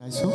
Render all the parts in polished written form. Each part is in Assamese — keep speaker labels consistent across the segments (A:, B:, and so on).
A: গাইছো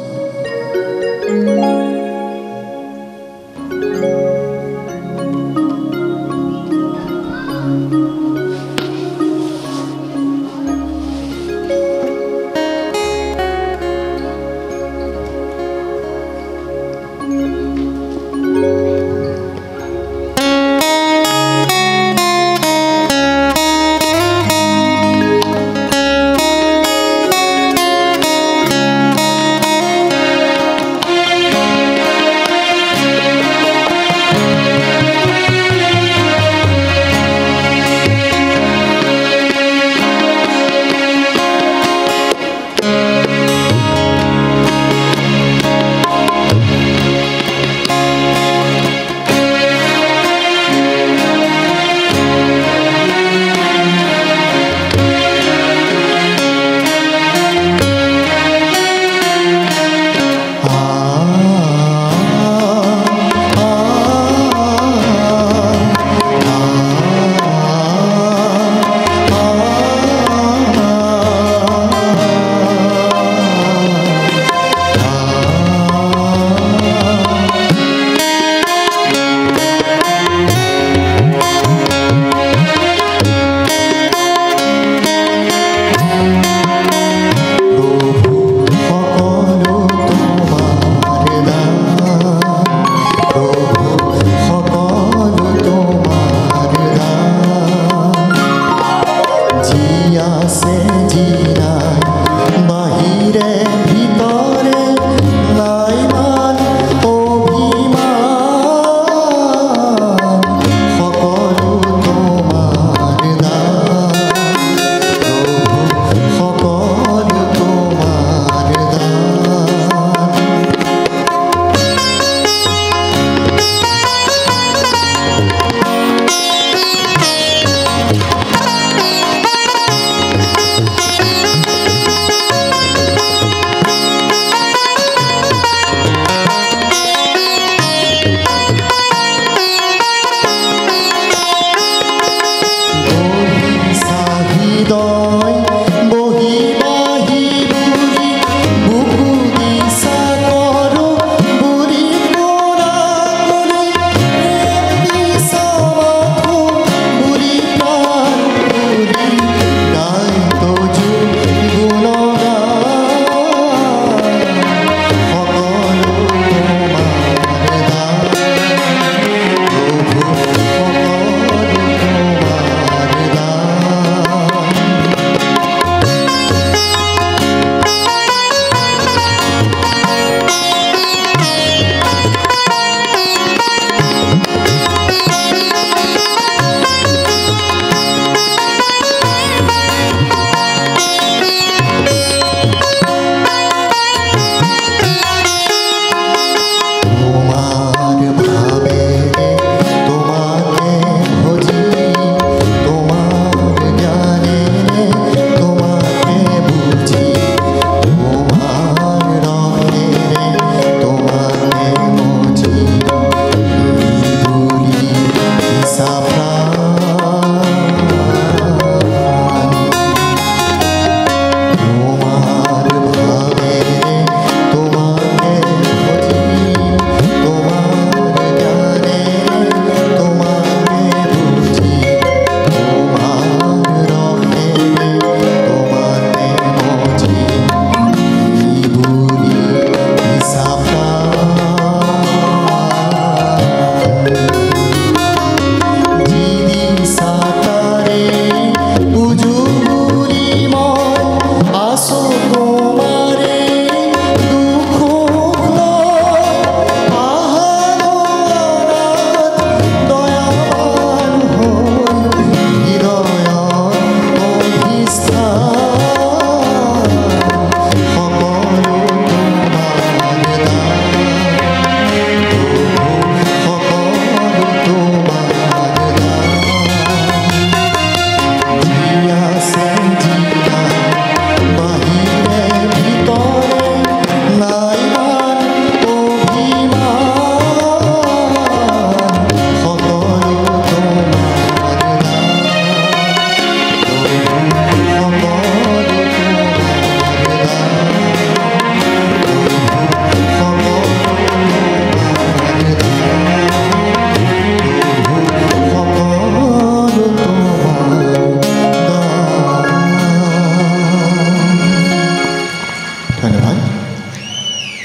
A: ধন্যবাদ।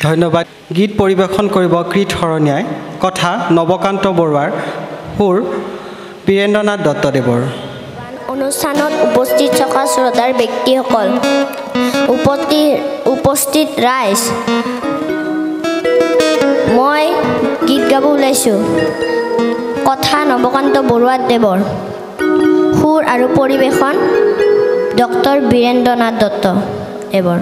B: ধন্যবাদ। গীত পৰিৱেশন কৰিব কৃত শৰণীয়াই, কথা নৱকান্ত বৰুৱাৰ, সুৰ বীৰেন্দ্ৰনাথ দত্তদেৱৰ।
C: অনুষ্ঠানত উপস্থিত থকা শ্ৰোতাৰ ব্যক্তিসকল, উপস্থিত ৰাইজ, মই গীত গাব ওলাইছোঁ। কথা নৱকান্ত বৰুৱাদেৱৰ, সুৰ আৰু পৰিৱেশন ডক্টৰ বীৰেন্দ্ৰনাথ দত্তদেৱৰ।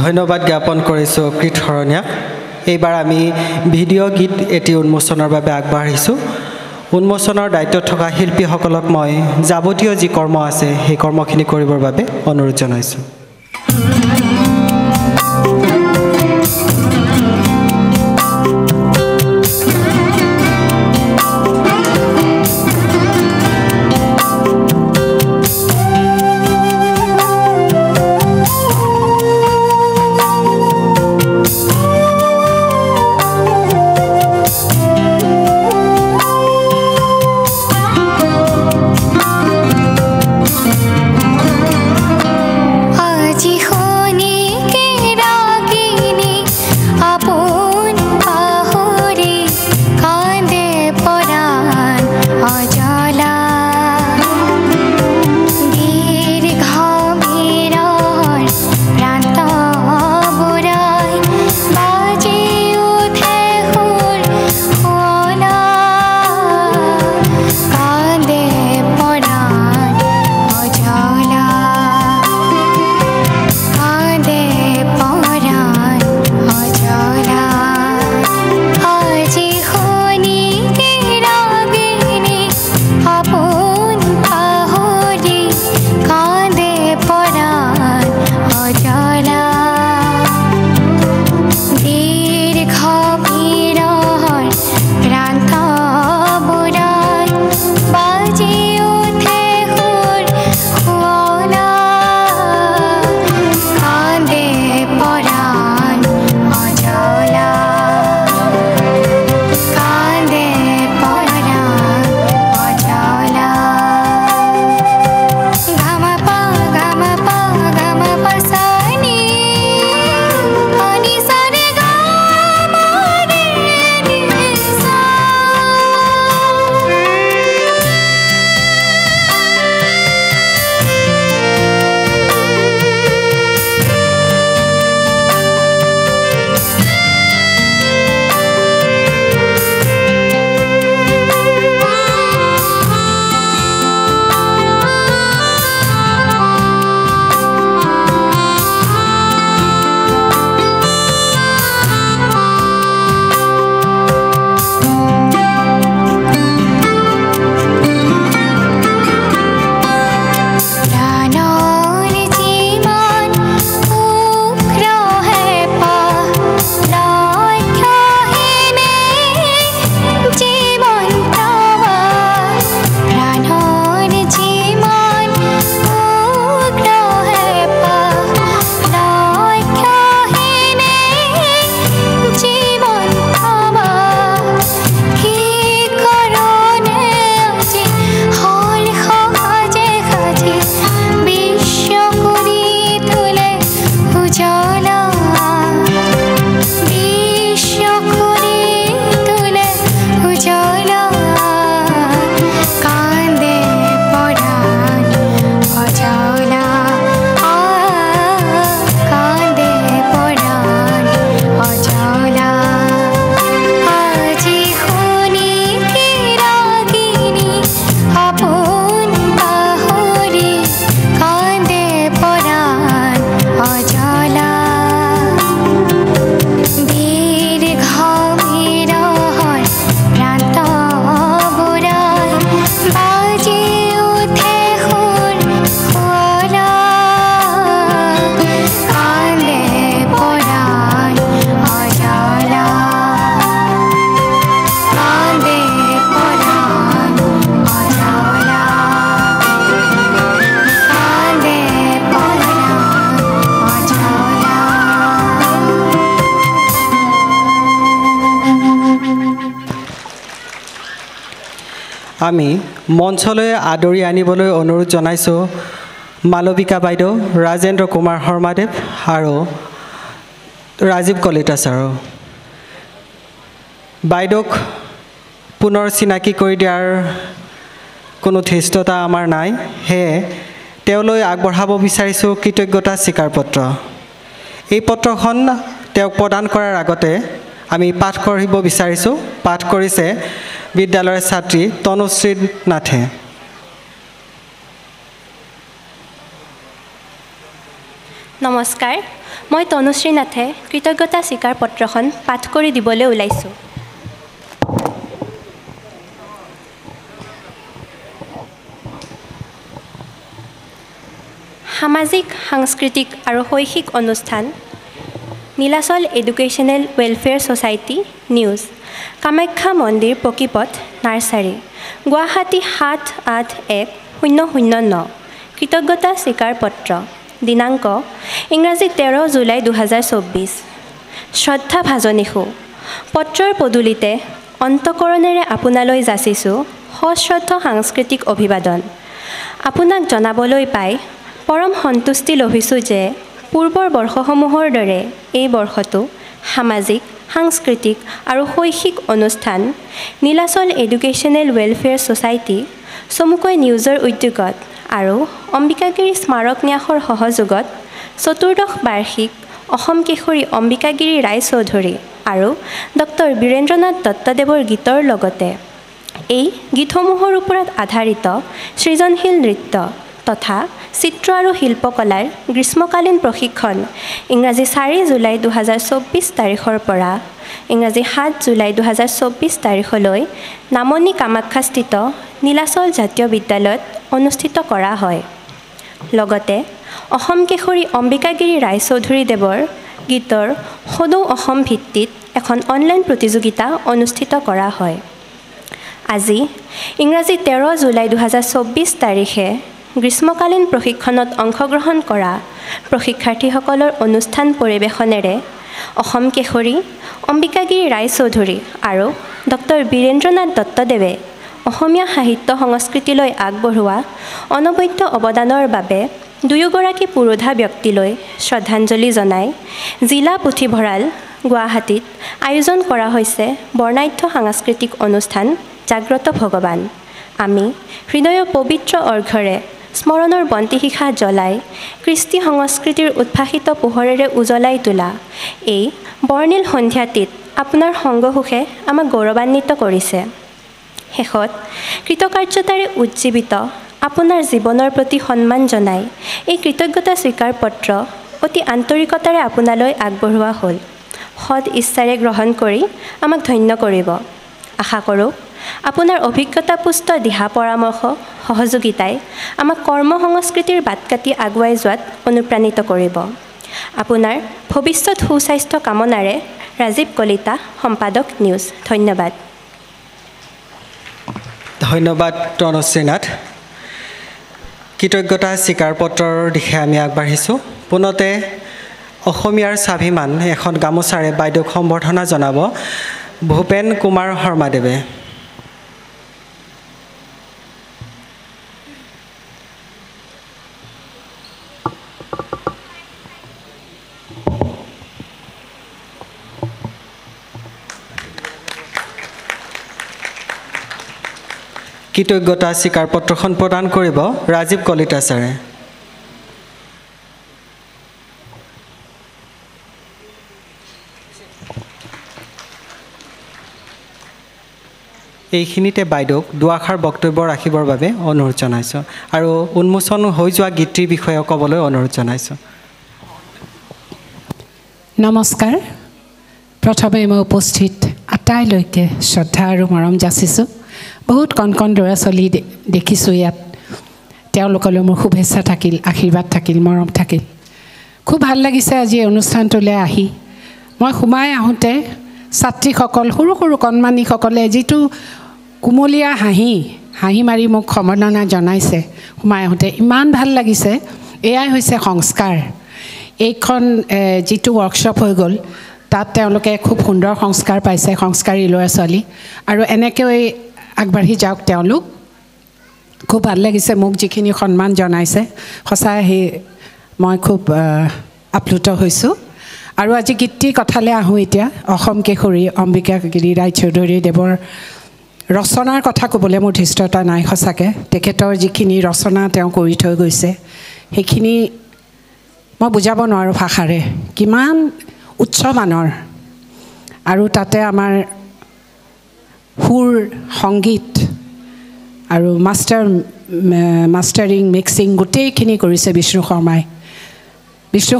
B: ধন্যবাদ জ্ঞাপন কৰিছোঁ কৃত শৰণীয়াক। এইবাৰ আমি ভিডিঅ' গীত এটি উন্মোচনৰ বাবে আগবাঢ়িছোঁ। উন্মোচনৰ দায়িত্বত থকা শিল্পীসকলক মই যাৱতীয় যি কৰ্ম আছে সেই কৰ্মখিনি কৰিবৰ বাবে অনুৰোধ জনাইছোঁ। আমি মঞ্চলৈ আদৰি আনিবলৈ অনুৰোধ জনাইছোঁ মালবিকা বাইদেউ, ৰাজেন্দ্ৰ কুমাৰ শৰ্মাদেৱ আৰু ৰাজীৱ কলিতা ছাৰো। বাইদেউক পুনৰ চিনাকি কৰি দিয়াৰ কোনো ধৃষ্টতা আমাৰ নাই, সেয়ে তেওঁলৈ আগবঢ়াব বিচাৰিছোঁ কৃতজ্ঞতা স্বীকাৰপত্ৰ। এই পত্ৰখন তেওঁক প্ৰদান কৰাৰ আগতে আমি পাঠ কৰিব বিচাৰিছোঁ। পাঠ কৰিছে বিদ্যালয়ৰ ছাত্ৰী তনুশ্ৰী নাথে।
A: নমস্কাৰ, মই তনুশ্ৰী নাথে কৃতজ্ঞতা স্বীকাৰ পত্ৰখন পাঠ কৰি দিবলৈ ওলাইছোঁ। সামাজিক, সাংস্কৃতিক আৰু শৈক্ষিক অনুষ্ঠান Nilachal educational welfare society news Kamakhya মন্দিৰ পকীপথ নাৰ্চাৰী গুৱাহাটী 781-009 কৃতজ্ঞতা স্বীকাৰ পত্ৰ দিনাংক ইংৰাজী 13 জুলাই 2024 শ্ৰদ্ধা ভাজনীষু পত্ৰৰ পদূলিতে অন্তকৰণেৰে আপোনালৈ যাচিছোঁ সশ্ৰদ্ধ সাংস্কৃতিক অভিবাদন আপোনাক জনাবলৈ পাই পৰম সন্তুষ্টি লভিছোঁ যে পূৰ্বৰ বৰ্ষসমূহৰ দৰে এই বৰ্ষটো সামাজিক সাংস্কৃতিক আৰু শৈক্ষিক অনুষ্ঠান নীলাচল এডুকেশ্যনেল ৱেলফেয়াৰ ছ'চাইটি চমুকৈ নিউজৰ উদ্যোগত আৰু অম্বিকাগিৰি স্মাৰক ন্যাসৰ সহযোগত চতুৰ্দশ বাৰ্ষিক অসম কেশৰী অম্বিকাগিৰি ৰায়চৌধুৰী আৰু ডক্টৰ বীৰেন্দ্ৰনাথ দত্তদেৱৰ গীতৰ লগতে এই গীতসমূহৰ ওপৰত আধাৰিত সৃজনশীল নৃত্য তথা চিত্ৰ আৰু শিল্পকলাৰ গ্ৰীষ্মকালীন প্ৰশিক্ষণ ইংৰাজী 4 জুলাই 2024 তাৰিখৰ পৰা ইংৰাজী 7 জুলাই 2024 তাৰিখলৈ নামনি কামাখ্যাস্থিত নীলাচল জাতীয় বিদ্যালয়ত অনুষ্ঠিত কৰা হয় লগতে অসম কেশৰী অম্বিকাগিৰি ৰায়চৌধুৰীদেৱৰ গীতৰ সদৌ অসম ভিত্তিত এখন অনলাইন প্ৰতিযোগিতা অনুষ্ঠিত কৰা হয় আজি ইংৰাজী 13 জুলাই 2024 তাৰিখে গ্ৰীষ্মকালীন প্ৰশিক্ষণত অংশগ্ৰহণ কৰা প্ৰশিক্ষাৰ্থীসকলৰ অনুষ্ঠান পৰিৱেশনেৰে অসম কেশৰী অম্বিকাগিৰি ৰায়চৌধুৰী আৰু ডক্টৰ বীৰেন্দ্ৰনাথ দত্তদেৱে অসমীয়া সাহিত্য সংস্কৃতিলৈ আগবঢ়োৱা অনবদ্য অৱদানৰ বাবে দুয়োগৰাকী পুৰোধা ব্যক্তিলৈ শ্ৰদ্ধাঞ্জলি জনাই জিলা পুথিভঁৰাল গুৱাহাটীত আয়োজন কৰা হৈছে বৰ্ণাঢ্য সাংস্কৃতিক অনুষ্ঠান জাগ্ৰত ভগৱান আমি হৃদয়ৰ পবিত্ৰ অৰ্ঘৰে স্মৰণৰ বন্তিশিখা জ্বলাই কৃষ্টি সংস্কৃতিৰ উদ্ভাসিত পোহৰেৰে উজ্বলাই তোলা এই বৰ্ণিল সন্ধিয়াটিত আপোনাৰ সংগসুখে আমাক গৌৰৱান্বিত কৰিছে শেষত কৃতকাৰ্যতাৰে উজ্জীৱিত আপোনাৰ জীৱনৰ প্ৰতি সন্মান জনাই এই কৃতজ্ঞতা স্বীকাৰ পত্ৰ অতি আন্তৰিকতাৰে আপোনালৈ আগবঢ়োৱা হ'ল সৎ ইচ্ছাৰে গ্ৰহণ কৰি আমাক ধন্য কৰিব আশা কৰোঁ আপোনাৰ অভিজ্ঞতাপুষ্ট দিহা পৰামৰ্শ সহযোগিতাই আমাক কৰ্ম সংস্কৃতিৰ বাট কাটি আগুৱাই যোৱাত অনুপ্ৰাণিত কৰিব আপোনাৰ ভৱিষ্যত সুস্বাস্থ্য কামনাৰে ৰাজীৱ কলিতা সম্পাদক নিউজ ধন্যবাদ
B: ধন্যবাদ তনুশ্ৰীনাথ কৃতজ্ঞতা স্বীকাৰ পত্ৰৰ দিশে আমি আগবাঢ়িছোঁ পুনতে অসমীয়াৰ স্বাভিমান এখন গামোচাৰে বাইদেউক সম্বৰ্ধনা জনাব ভূপেন কুমাৰ শৰ্মাদেৱে কৃতজ্ঞতা স্বীকাৰ পত্ৰখন প্ৰদান কৰিব ৰাজীৱ কলিতা ছাৰে এইখিনিতে বাইদেউক দুআষাৰ বক্তব্য ৰাখিবৰ বাবে অনুৰোধ জনাইছোঁ আৰু উন্মোচন হৈ যোৱা গীতটিৰ বিষয়ে ক'বলৈ অনুৰোধ জনাইছোঁ
D: নমস্কাৰ প্ৰথমে মই উপস্থিত আটাইলৈকে শ্ৰদ্ধা আৰু মৰম যাচিছোঁ বহুত কণ কণ ল'ৰা ছোৱালী দেখিছোঁ ইয়াত তেওঁলোকলৈ মোৰ শুভেচ্ছা থাকিল আশীৰ্বাদ থাকিল মৰম থাকিল খুব ভাল লাগিছে আজি অনুষ্ঠানটোলৈ আহি মই সোমাই আহোঁতে ছাত্ৰীসকল সৰু সৰু কণমানিসকলে যিটো কুমলীয়া হাঁহি মাৰি মোক সম্বৰ্ধনা জনাইছে সোমাই আহোঁতে ইমান ভাল লাগিছে এয়াই হৈছে সংস্কাৰ এইখন যিটো ৱৰ্কশ্বপ হৈ গ'ল তাত তেওঁলোকে খুব সুন্দৰ সংস্কাৰ পাইছে সংস্কাৰী ল'ৰা ছোৱালী আৰু এনেকৈ আগবাঢ়ি যাওক তেওঁলোক খুব ভাল লাগিছে মোক যিখিনি সন্মান জনাইছে সঁচাই মই খুব আপ্লুত হৈছোঁ আৰু আজি গীতটিৰ কথালৈ আহোঁ এতিয়া অসম কেশৰী অম্বিকাগিৰি ৰায়চৌধুৰীদেৱৰ ৰচনাৰ কথা ক'বলৈ মোৰ ধৃষ্টতা নাই সঁচাকৈ তেখেতৰ যিখিনি ৰচনা তেওঁ কৰি থৈ গৈছে সেইখিনি মই বুজাব নোৱাৰোঁ ভাষাৰে কিমান উচ্চমানৰ আৰু তাতে আমাৰ সুৰ সংগীত আৰু মাষ্টাৰিং মিক্সিং গোটেইখিনি কৰিছে বিষ্ণু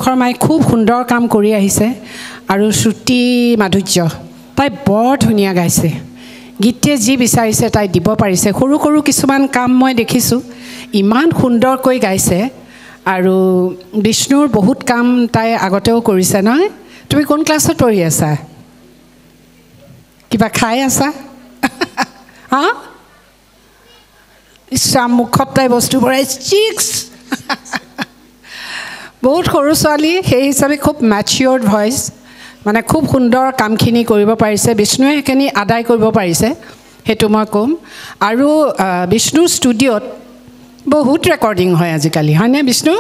D: শৰ্মাই খুব সুন্দৰ কাম কৰি আহিছে আৰু শ্ৰুতি মাধুৰ্য তাই বৰ ধুনীয়া গাইছে গীতটিয়ে যি বিচাৰিছে তাই দিব পাৰিছে সৰু সৰু কিছুমান কাম মই দেখিছোঁ ইমান সুন্দৰকৈ গাইছে আৰু বিষ্ণুৰ বহুত কাম তাই আগতেও কৰিছে নহয় তুমি কোন ক্লাছত পঢ়ি আছা কিবা খাই আছা হা ইচ্ছা মুখত তাই বস্তু ভৰাই চিক্স বহুত সৰু ছোৱালী সেই হিচাপে খুব মেচিয়ৰ্ড ভইচ মানে খুব সুন্দৰ কামখিনি কৰিব পাৰিছে বিষ্ণুৱে সেইখিনি আদায় কৰিব পাৰিছে সেইটো মই ক'ম আৰু বিষ্ণু ষ্টুডিঅ'ত বহুত ৰেকৰ্ডিং হয় আজিকালি হয়নে বিষ্ণু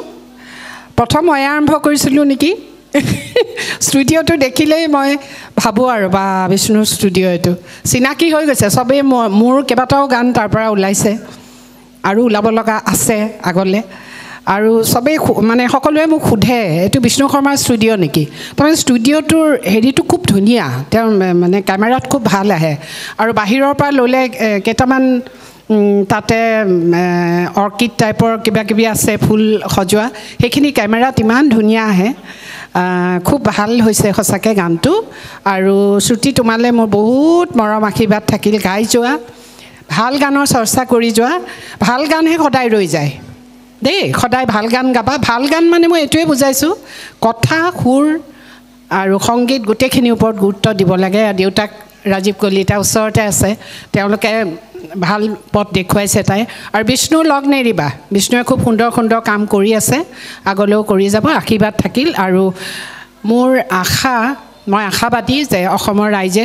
D: প্ৰথম মই আৰম্ভ কৰিছিলোঁ নেকি ষ্টুডিঅ'টো দেখিলেই মই ভাবোঁ আৰু বা বিষ্ণু ষ্টুডিঅ' এইটো চিনাকি হৈ গৈছে চবেই মোৰ কেইবাটাও গান তাৰ পৰা ওলাইছে আৰু ওলাব লগা আছে আগলৈ আৰু চবেই মানে সকলোৱে মোক সোধে এইটো বিষ্ণু শৰ্মাৰ ষ্টুডিঅ' নেকি তাৰমানে ষ্টুডিঅ'টোৰ হেৰিটো খুব ধুনীয়া তেওঁ মানে কেমেৰাত খুব ভাল আহে আৰু বাহিৰৰ পৰা ল'লে কেইটামান তাতে অৰ্কিড টাইপৰ কিবা কিবি আছে ফুল সজোৱা সেইখিনি কেমেৰাত ইমান ধুনীয়া আহে খুব ভাল হৈছে সঁচাকৈ গানটো আৰু শ্ৰুতি তোমালৈ মোৰ বহুত মৰম আশীৰ্বাদ থাকিল গাই যোৱা ভাল গানৰ চৰ্চা কৰি যোৱা ভাল গানহে সদায় ৰৈ যায় দেই সদায় ভাল গান গাবা ভাল গান মানে মই এইটোৱে বুজাইছোঁ কথা সুৰ আৰু সংগীত গোটেইখিনিৰ ওপৰত গুৰুত্ব দিব লাগে দেউতাক ৰাজীৱ কলিতা ওচৰতে আছে তেওঁলোকে ভাল পথ দেখুৱাইছে তাই আৰু বিষ্ণু লগ নেৰিবা বিষ্ণুৱে খুব সুন্দৰ সুন্দৰ কাম কৰি আছে আগলৈও কৰি যাব আশীৰ্বাদ থাকিল আৰু মোৰ আশা মই আশাবাদী যে অসমৰ ৰাইজে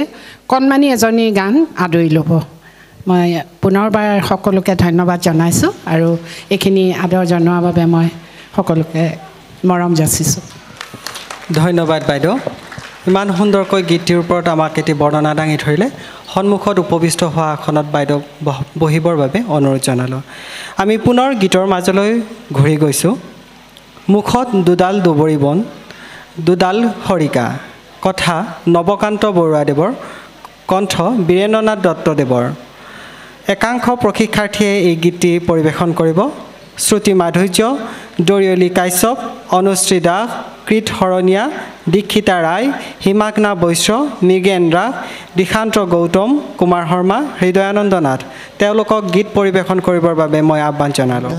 D: কণমানি এজনী গান আদৰি ল'ব মই পুনৰবাৰ সকলোকে ধন্যবাদ জনাইছোঁ আৰু এইখিনি আদৰ জনোৱাৰ বাবে মই সকলোকে মৰম যাচিছোঁ
B: ধন্যবাদ বাইদেউ ইমান সুন্দৰকৈ গীতটিৰ ওপৰত আমাক এটি বৰ্ণনা দাঙি ধৰিলে সন্মুখত উপবিষ্ট হোৱা আসনত বাইদেউ বহিবৰ বাবে অনুৰোধ জনালোঁ আমি পুনৰ গীতৰ মাজলৈ ঘূৰি গৈছোঁ মুখত দুডাল দুবৰি বন দুডাল খৰিকা কথা নৱকান্ত বৰুৱাদেৱৰ কণ্ঠ বীৰেন্দ্ৰনাথ দত্তদেৱৰ একাংশ প্ৰশিক্ষাৰ্থীয়ে এই গীতটি পৰিৱেশন কৰিব শ্ৰুতি মাধুৰ্য দৰিয়লী কাশ্যপ অনুশ্ৰী দাস কৃত শৰণীয়া দীক্ষিতা ৰায় হিমাগ্না বৈশ্য মৃগেন্দ্ৰা দিশান্ত গৌতম কুমাৰ শৰ্মা হৃদয়ানন্দ নাথ তেওঁলোকক গীত পৰিৱেশন কৰিবৰ বাবে মই আহ্বান জনালোঁ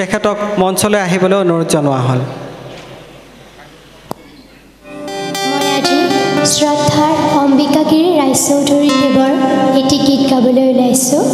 B: তেখেতক মঞ্চলৈ আহিবলৈ অনুৰোধ জনোৱা হ'ল।
E: মই আজি শ্ৰদ্ধাৰ অম্বিকাগিৰি ৰায়চৌধুৰীদেৱৰ এটি গীত গাবলৈ ওলাইছোঁ।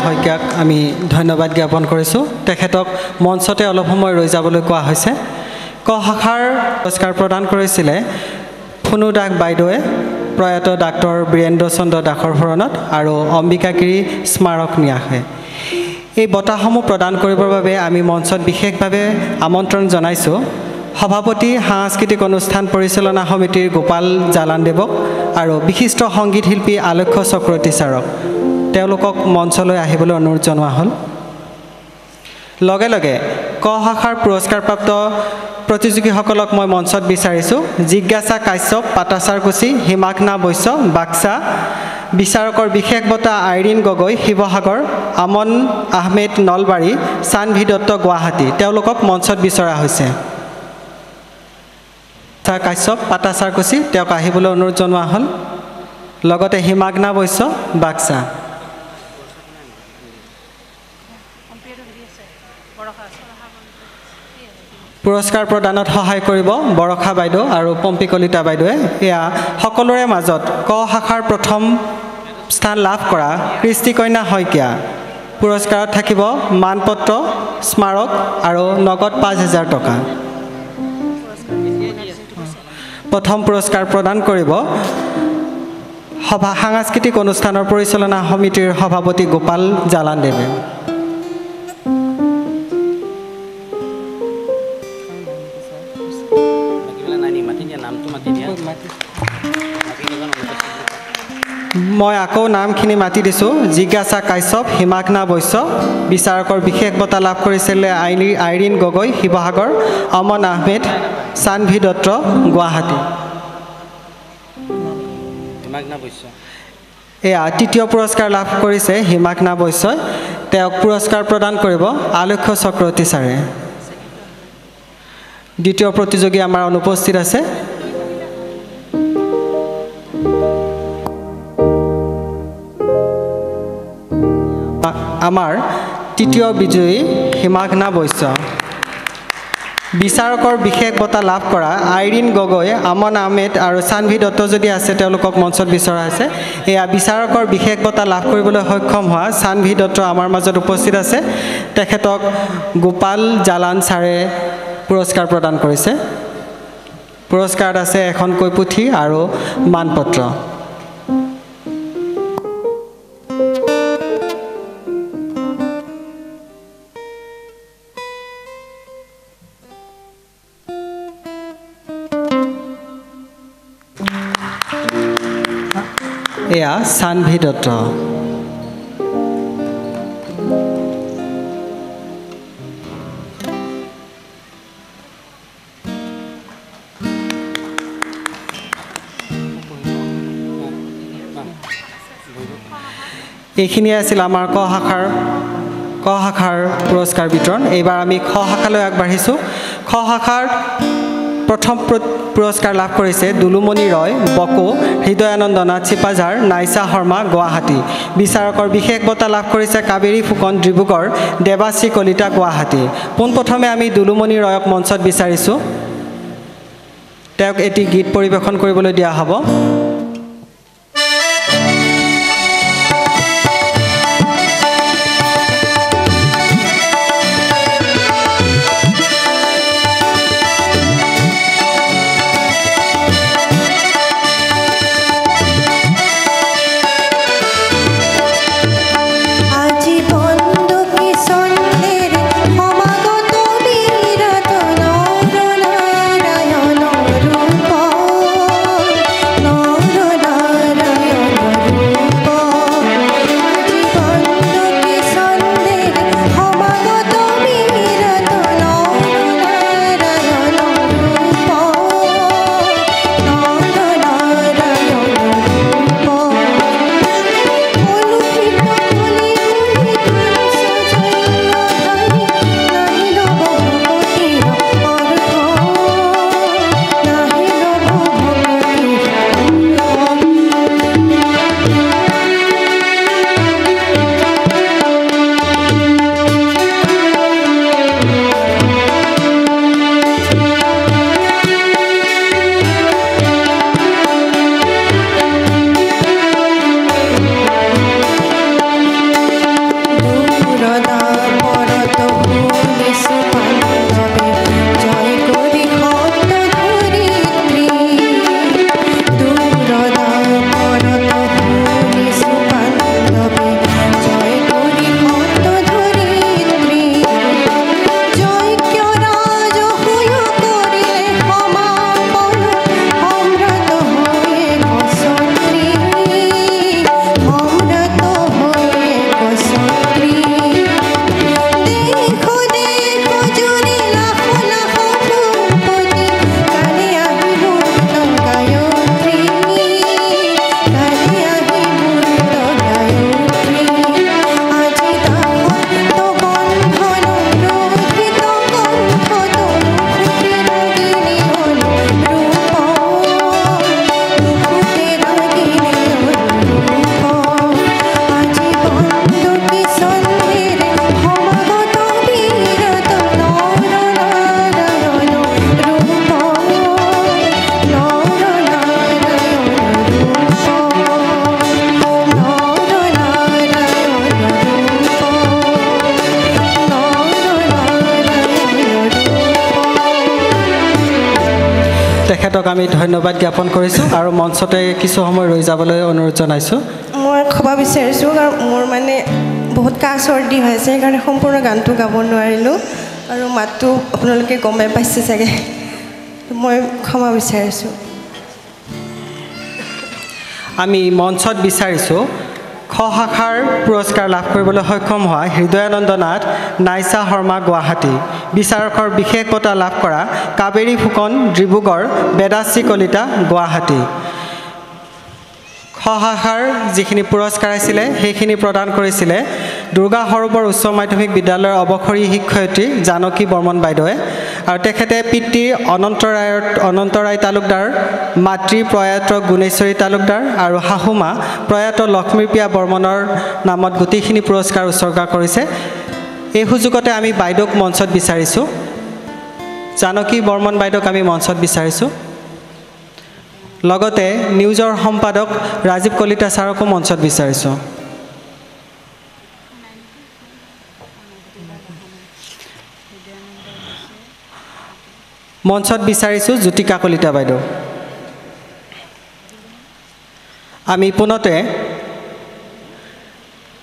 B: শইকীয়াক আমি ধন্যবাদ জ্ঞাপন কৰিছোঁ। তেখেতক মঞ্চতে অলপ সময় ৰৈ যাবলৈ কোৱা হৈছে। ক শাখাৰ পুৰস্কাৰ প্ৰদান কৰিছিলে ফুনু দাস বাইদেৱে। প্ৰয়াত ডাক্তৰ বীৰেন্দ্ৰ চন্দ্ৰ দাসৰ শৰণত আৰু অম্বিকাগিৰি স্মাৰক ন্যাসে এই বঁটাসমূহ প্ৰদান কৰিবৰ বাবে আমি মঞ্চত বিশেষভাৱে আমন্ত্ৰণ জনাইছোঁ সভাপতি সাংস্কৃতিক অনুষ্ঠান পৰিচালনা সমিতিৰ গোপাল জালানদেৱক আৰু বিশিষ্ট সংগীত শিল্পী আলক্ষ্য চক্ৰৱৰ্তী ছাৰক তেওঁলোকক মঞ্চলৈ আহিবলৈ অনুৰোধ জনোৱা হ'ল লগে লগে ক শাখাৰ পুৰস্কাৰপ্ৰাপ্ত প্ৰতিযোগীসকলক মই মঞ্চত বিচাৰিছোঁ জিজ্ঞাসা কাশ্যপ পাটাচাৰকুচি হিমাঘ্না বৈশ্য বাক্সা বিচাৰকৰ বিশেষ বঁটা আইৰিন গগৈ শিৱসাগৰ আমন আহমেদ নলবাৰী চানভি দত্ত গুৱাহাটী তেওঁলোকক মঞ্চত বিচৰা হৈছে কাশ্যপ পাটাচাৰকুচি তেওঁক আহিবলৈ অনুৰোধ জনোৱা হ'ল লগতে হিমাঘ্না বৈশ্য বাক্সা পুৰস্কাৰ প্ৰদানত সহায় কৰিব বৰষা বাইদেউ আৰু পম্পী কলিতা বাইদেৱে এয়া সকলোৰে মাজত ক শাখাৰ প্ৰথম স্থান লাভ কৰা কৃষ্টিকন্যা শইকীয়া পুৰস্কাৰত থাকিব মানপত্ৰ স্মাৰক আৰু নগদ ৫,০০০ টকা প্ৰথম পুৰস্কাৰ প্ৰদান কৰিব সাংস্কৃতিক অনুষ্ঠানৰ পৰিচালনা সমিতিৰ সভাপতি গোপাল জালানদেৱে মই আকৌ নামখিনি মাতি দিছোঁ জিজ্ঞাসা কাশ্যপ হিমাঘ্না বৈশ্য বিচাৰকৰ বিশেষ বঁটা লাভ কৰিছিলে আইৰিন গগৈ শিৱসাগৰ আমন আহমেদ চানভি দত্ত গুৱাহাটী এয়া তৃতীয় পুৰস্কাৰ লাভ কৰিছে হিমাঘ্না বৈশ্যই তেওঁক পুৰস্কাৰ প্ৰদান কৰিব আলক্ষ্য চক্ৰৱৰ্তী ছাৰে দ্বিতীয় প্ৰতিযোগী আমাৰ অনুপস্থিত আছে আমাৰ তৃতীয় বিজয়ী হিমাঘ্না বৈশ্য বিচাৰকৰ বিশেষ বঁটা লাভ কৰা আইৰিন গগৈ আমন আহমেদ আৰু চানভি দত্ত যদি আছে তেওঁলোকক মঞ্চত বিচৰা হৈছে এয়া বিচাৰকৰ বিশেষ বঁটা লাভ কৰিবলৈ সক্ষম হোৱা চানভি দত্ত আমাৰ মাজত উপস্থিত আছে তেখেতক গোপাল জালান ছাৰে পুৰস্কাৰ প্ৰদান কৰিছে পুৰস্কাৰত আছে এখনকৈ পুথি আৰু মানপত্ৰ এয়া চানভি দত্ত এইখিনিয়ে আছিল আমাৰ ক শাখাৰ পুৰস্কাৰ বিতৰণ এইবাৰ আমি খ শাখালৈ আগবাঢ়িছোঁ খ শাখাৰ প্ৰথম পুৰস্কাৰ লাভ কৰিছে দুলুমণি ৰয় বকো হৃদয়ানন্দ নাথ চিপাঝাৰ নাইচা শৰ্মা গুৱাহাটী বিচাৰকৰ বিশেষ বঁটা লাভ কৰিছে কাবেৰী ফুকন ডিব্ৰুগড় দেৱাশ্ৰী কলিতা গুৱাহাটী পোনপ্ৰথমে আমি দুলুমণি ৰয়ক মঞ্চত বিচাৰিছোঁ তেওঁক এটি গীত পৰিৱেশন কৰিবলৈ দিয়া হ'ব
F: no
B: তেখেতক আমি ধন্যবাদ জ্ঞাপন কৰিছোঁ আৰু মঞ্চতে কিছু সময় ৰৈ যাবলৈ অনুৰোধ জনাইছোঁ
F: মই খবা বিচাৰিছোঁ কাৰণ মোৰ মানে বহুত কাহ চৰ্দি হৈ আছে সেইকাৰণে সম্পূৰ্ণ গানটো গাব নোৱাৰিলোঁ আৰু মাতটো আপোনালোকে গমে পাইছে চাগে মই ক্ষমা বিচাৰিছোঁ
B: আমি মঞ্চত বিচাৰিছোঁ খ শাখাৰ পুৰস্কাৰ লাভ কৰিবলৈ সক্ষম হোৱা হৃদয়ানন্দ নাথ নাইচা শৰ্মা গুৱাহাটী বিচাৰকৰ বিশেষ বঁটা লাভ কৰা কাবেৰী ফুকন ডিব্ৰুগড় বেদাশ্ৰী কলিতা গুৱাহাটী খ শাখাৰ যিখিনি পুৰস্কাৰ আছিলে সেইখিনি প্ৰদান কৰিছিলে দুৰ্গা সৰোবৰ উচ্চ মাধ্যমিক বিদ্যালয়ৰ অৱসৰী শিক্ষয়িত্ৰী জানকী বৰ্মন বাইদেৱে আৰু তেখেতে পিতৃ অনন্ত ৰায় তালুকদাৰ মাতৃ প্ৰয়াত গুণেশ্বৰী তালুকদাৰ আৰু শাহুমা প্ৰয়াত লক্ষ্মীপ্ৰিয়া বৰ্মনৰ নামত গোটেইখিনি পুৰস্কাৰ উৎসৰ্গা কৰিছে এই সুযোগতে আমি বাইদেউক মঞ্চত বিচাৰিছোঁ জানকী বৰ্মন বাইদেউক আমি মঞ্চত বিচাৰিছোঁ লগতে নিউজৰ সম্পাদক ৰাজীৱ কলিতা ছাৰকো মঞ্চত বিচাৰিছোঁ মঞ্চত বিচাৰিছোঁ জ্যোতিকা কলিতা বাইদেউ আমি পুনতে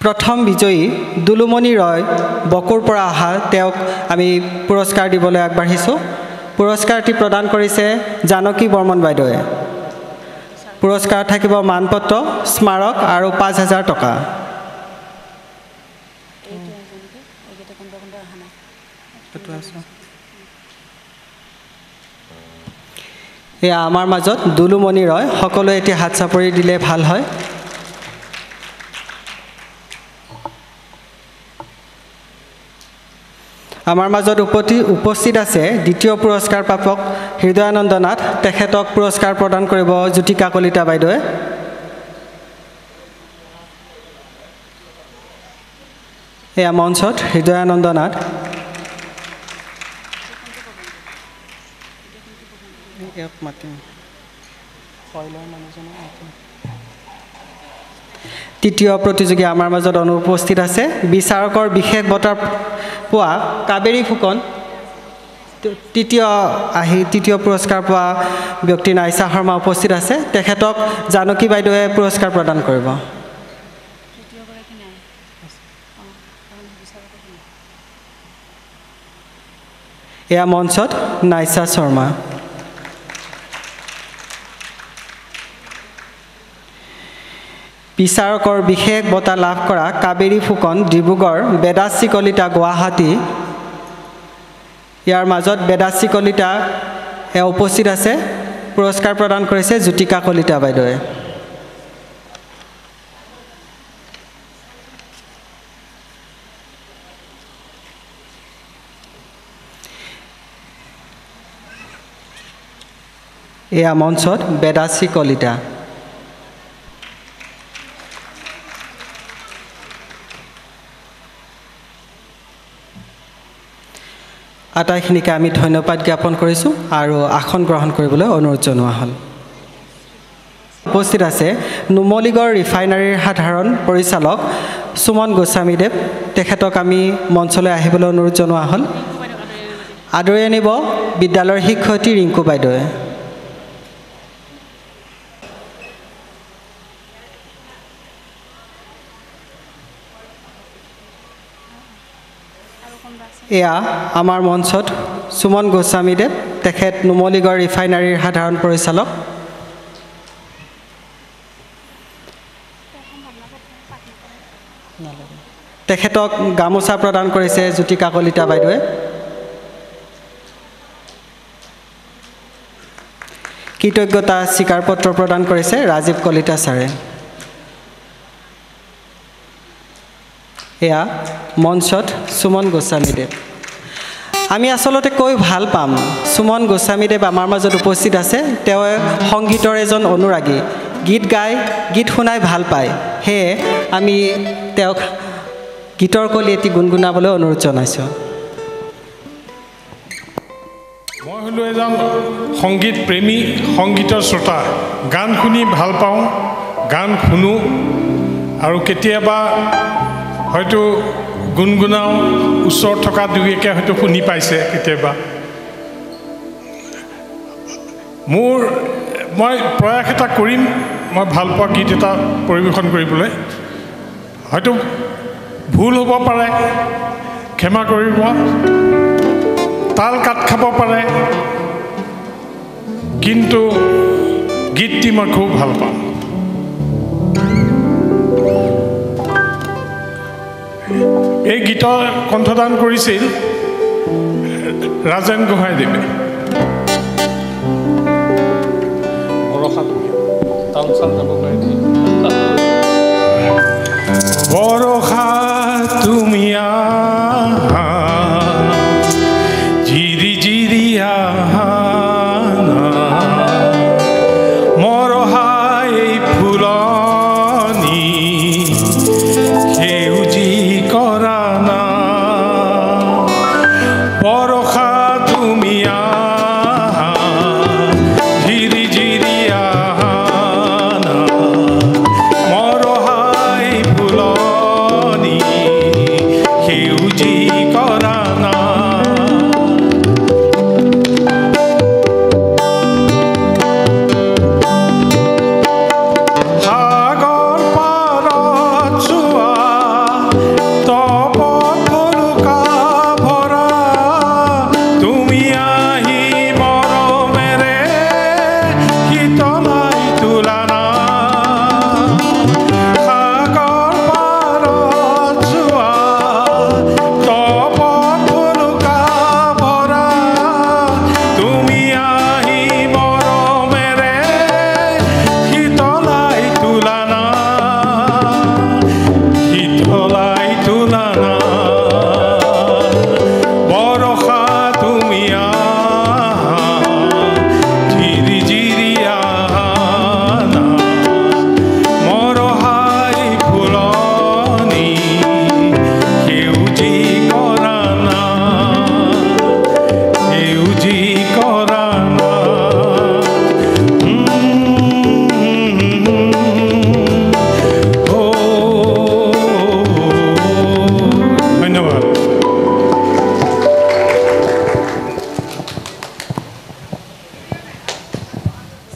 B: প্ৰথম বিজয়ী দুলুমণি ৰয় বকুৰ পৰা অহা তেওঁক আমি পুৰস্কাৰ দিবলৈ আগবাঢ়িছোঁ পুৰস্কাৰটি প্ৰদান কৰিছে জানকী বৰ্মন বাইদেৱে পুৰস্কাৰ থাকিব মানপত্ৰ স্মাৰক আৰু ৫,০০০ টকা এয়া আমাৰ মাজত দুলুমণি ৰয় সকলোৱে এতিয়া হাত চাপৰি দিলে ভাল হয় আমাৰ মাজত উপস্থিত আছে দ্বিতীয় পুৰস্কাৰ প্ৰাপক হৃদয়ানন্দ নাথ তেখেতক পুৰস্কাৰ প্ৰদান কৰিব জ্যোতিকা কলিতা বাইদেৱে এয়া মঞ্চত হৃদয়ানন্দ নাথ তৃতীয় প্ৰতিযোগী আমাৰ মাজত অনুপস্থিত আছে বিচাৰকৰ বিশেষ বঁটা পোৱা কাবেৰী ফুকন তৃতীয় পুৰস্কাৰ পোৱা ব্যক্তি নাইচা শৰ্মা উপস্থিত আছে তেখেতক জানকী বাইদেৱে পুৰস্কাৰ প্ৰদান কৰিব এয়া মঞ্চত নাইচা শৰ্মা বিচাৰকৰ বিশেষ বঁটা লাভ কৰা কাবেৰী ফুকন ডিব্ৰুগড় বেদাশ্ৰী কলিতা গুৱাহাটী ইয়াৰ মাজত বেদাশ্ৰী কলিতা উপস্থিত আছে পুৰস্কাৰ প্ৰদান কৰিছে জ্যোতিকা কলিতা বাইদেৱে এয়া মঞ্চত বেদাশ্ৰী কলিতা আটাইখিনিকে আমি ধন্যবাদ জ্ঞাপন কৰিছোঁ আৰু আসন গ্ৰহণ কৰিবলৈ অনুৰোধ জনোৱা হ'ল উপস্থিত আছে নুমলীগড় ৰিফাইনাৰীৰ সাধাৰণ পৰিচালক সুমন গোস্বামীদেৱ তেখেতক আমি মঞ্চলৈ আহিবলৈ অনুৰোধ জনোৱা হ'ল আদৰি আনিব বিদ্যালয়ৰ শিক্ষয়িত্ৰী ৰিংকু বাইদেৱে এয়া আমাৰ মঞ্চত সুমন গোস্বামীদেৱ তেখেত নুমলীগড় ৰিফাইনাৰীৰ সাধাৰণ পৰিচালক তেখেতক গামোচা প্ৰদান কৰিছে জ্যোতিকা কলিতা বাইদেৱে কৃতজ্ঞতা স্বীকাৰপত্ৰ প্ৰদান কৰিছে ৰাজীৱ কলিতা ছাৰে এয়া মঞ্চত সুমন গোস্বামীদেৱ আমি আচলতে কৈ ভাল পাম সুমন গোস্বামীদেৱ আমাৰ মাজত উপস্থিত আছে তেওঁ সংগীতৰ এজন অনুৰাগী গীত গায় গীত শুনাই ভাল পায় সেয়ে আমি তেওঁক গীতৰ কলি এটি গুণগুণাবলৈ অনুৰোধ জনাইছোঁ
G: মই হলো এজন সংগীত প্ৰেমী সংগীতৰ শ্ৰোতা গান শুনি ভাল পাওঁ গান শুনো আৰু কেতিয়াবা হয়তো গুণগুণাওঁ ওচৰত থকা দুই একে হয়তো শুনি পাইছে কেতিয়াবা মই প্ৰয়াস এটা কৰিম মই ভাল পোৱা গীত এটা পৰিৱেশন কৰিবলৈ হয়তো ভুল হ'ব পাৰে ক্ষমা কৰিব তাল কাট খাব পাৰে কিন্তু গীতটি মই খুব ভাল পাওঁ এই গীতৰ কণ্ঠদান কৰিছিল ৰাজেন গোহাঁইদেৱে বৰষা তুমি আহা জিৰি জিৰি আহা মৰহা এই ফুলনি সেউজী কৰা না বৰষা তুমি আহা জিৰি জিৰি আহা মৰহা এই ফুলনি সেউজী কৰা না সাগৰ পাৰত যোৱা তপত ভলুকা ভৰা তুমি আহি মৰমেৰে শীতলাই তোলা না সাগৰ পাৰত যোৱা তপত ভলুকা ভৰা তুমি আহি মৰমেৰে শীতলাই তোলা না শীতলাই তোলা না বৰষা তুমি আহা জিৰি জিৰি আহা না মৰহাই ফুলনি সেউজী কৰা না সেউজী কৰা না ধন্যবাদ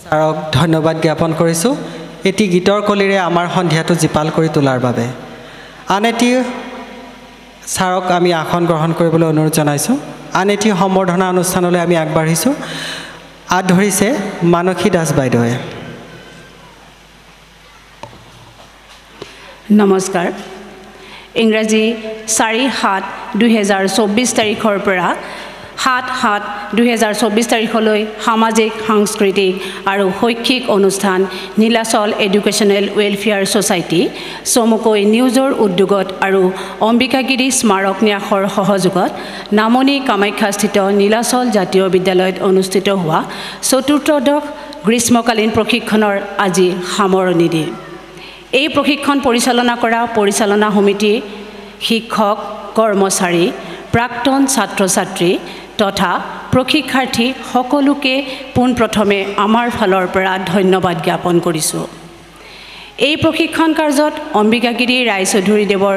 B: ছাৰক ধন্যবাদ জ্ঞাপন কৰিছোঁ এটি গীতৰ কলিৰে আমাৰ সন্ধিয়াটো জীপাল কৰি তোলাৰ বাবে আন এটি ছাৰক আমি আসন গ্ৰহণ কৰিবলৈ অনুৰোধ জনাইছোঁ আন এটি সম্বৰ্ধনা অনুষ্ঠানলৈ আমি আগবাঢ়িছোঁ আঁত ধৰিছে মানসী দাস বাইদেৱে
H: নমস্কাৰ ইংৰাজী 4/7/2024 তাৰিখৰ পৰা 7/7/2024 তাৰিখলৈ সামাজিক সাংস্কৃতিক আৰু শৈক্ষিক অনুষ্ঠান নীলাচল এডুকেশ্যনেল ৱেলফেয়াৰ ছ'চাইটি চমুকৈ নিউজৰ উদ্যোগত আৰু অম্বিকাগিৰি স্মাৰক ন্যাসৰ সহযোগত নামনি কামাখ্যাস্থিত নীলাচল জাতীয় বিদ্যালয়ত অনুষ্ঠিত হোৱা চতুৰ্থদশ গ্ৰীষ্মকালীন প্ৰশিক্ষণৰ আজি সামৰণি দিয়ে এই প্ৰশিক্ষণ পৰিচালনা কৰা পৰিচালনা সমিতি শিক্ষক কৰ্মচাৰী প্ৰাক্তন ছাত্ৰ ছাত্ৰী তথা প্ৰশিক্ষাৰ্থী সকলোকে পোনপ্ৰথমে আমাৰ ফালৰ পৰা ধন্যবাদ জ্ঞাপন কৰিছোঁ এই প্ৰশিক্ষণ কাৰ্যত অম্বিকাগিৰি ৰায়চৌধুৰীদেৱৰ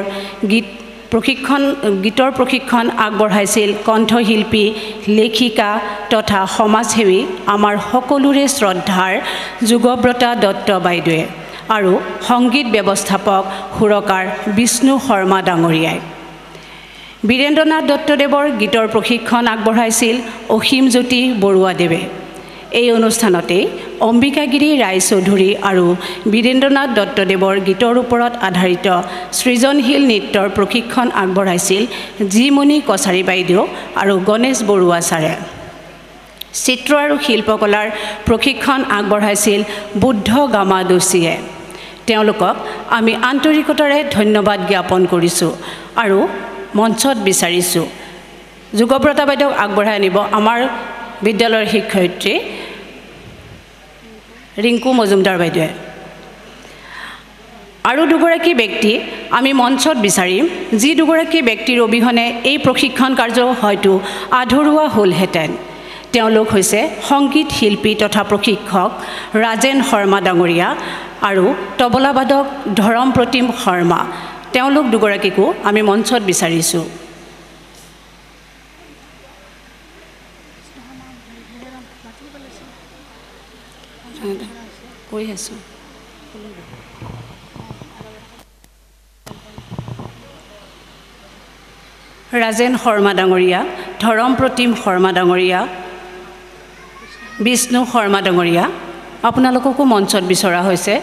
H: গীতৰ প্ৰশিক্ষণ আগবঢ়াইছিল কণ্ঠশিল্পী লেখিকা তথা সমাজসেৱী আমাৰ সকলোৰে শ্ৰদ্ধাৰ যুগব্ৰতা দত্ত বাইদেৱে আৰু সংগীত ব্যৱস্থাপক সুৰকাৰ বিষ্ণু শৰ্মা ডাঙৰীয়াই বীৰেন্দ্ৰনাথ দত্তদেৱৰ গীতৰ প্ৰশিক্ষণ আগবঢ়াইছিল অসীমজ্যোতি বৰুৱাদেৱে এই অনুষ্ঠানতে অম্বিকাগিৰি ৰায়চৌধুৰী আৰু বীৰেন্দ্ৰনাথ দত্তদেৱৰ গীতৰ ওপৰত আধাৰিত সৃজনশীল নৃত্যৰ প্ৰশিক্ষণ আগবঢ়াইছিল জিমণি কছাৰী বাইদেউ আৰু গণেশ বৰুৱা ছাৰে চিত্ৰ আৰু শিল্পকলাৰ প্ৰশিক্ষণ আগবঢ়াইছিল বুদ্ধ গামা দোষীয়ে তেওঁলোকক আমি আন্তৰিকতাৰে ধন্যবাদ জ্ঞাপন কৰিছোঁ আৰু মঞ্চত বিচাৰিছোঁ যুগব্ৰতা বাইদেউক আগবঢ়াই আনিব আমাৰ বিদ্যালয়ৰ শিক্ষয়িত্ৰী ৰিংকু মজুমদাৰ বাইদেৱে আৰু দুগৰাকী ব্যক্তি আমি মঞ্চত বিচাৰিম যি দুগৰাকী ব্যক্তিৰ অবিহনে এই প্ৰশিক্ষণ কাৰ্য হয়তো আধৰুৱা হ'লহেঁতেন তেওঁলোক হৈছে সংগীত শিল্পী তথা প্ৰশিক্ষক ৰাজেন শৰ্মা ডাঙৰীয়া আৰু তবলাবাদক ধৰম প্ৰতিম শৰ্মা তেওঁলোক দুগৰাকীকো আমি মঞ্চত বিচাৰিছোঁ কৈ আছোঁ ৰাজেন শৰ্মা ডাঙৰীয়া, ধৰম প্ৰতিম শৰ্মা ডাঙৰীয়া, বিষ্ণু শৰ্মা ডাঙৰীয়া, আপোনালোককো মঞ্চত বিচৰা হৈছে।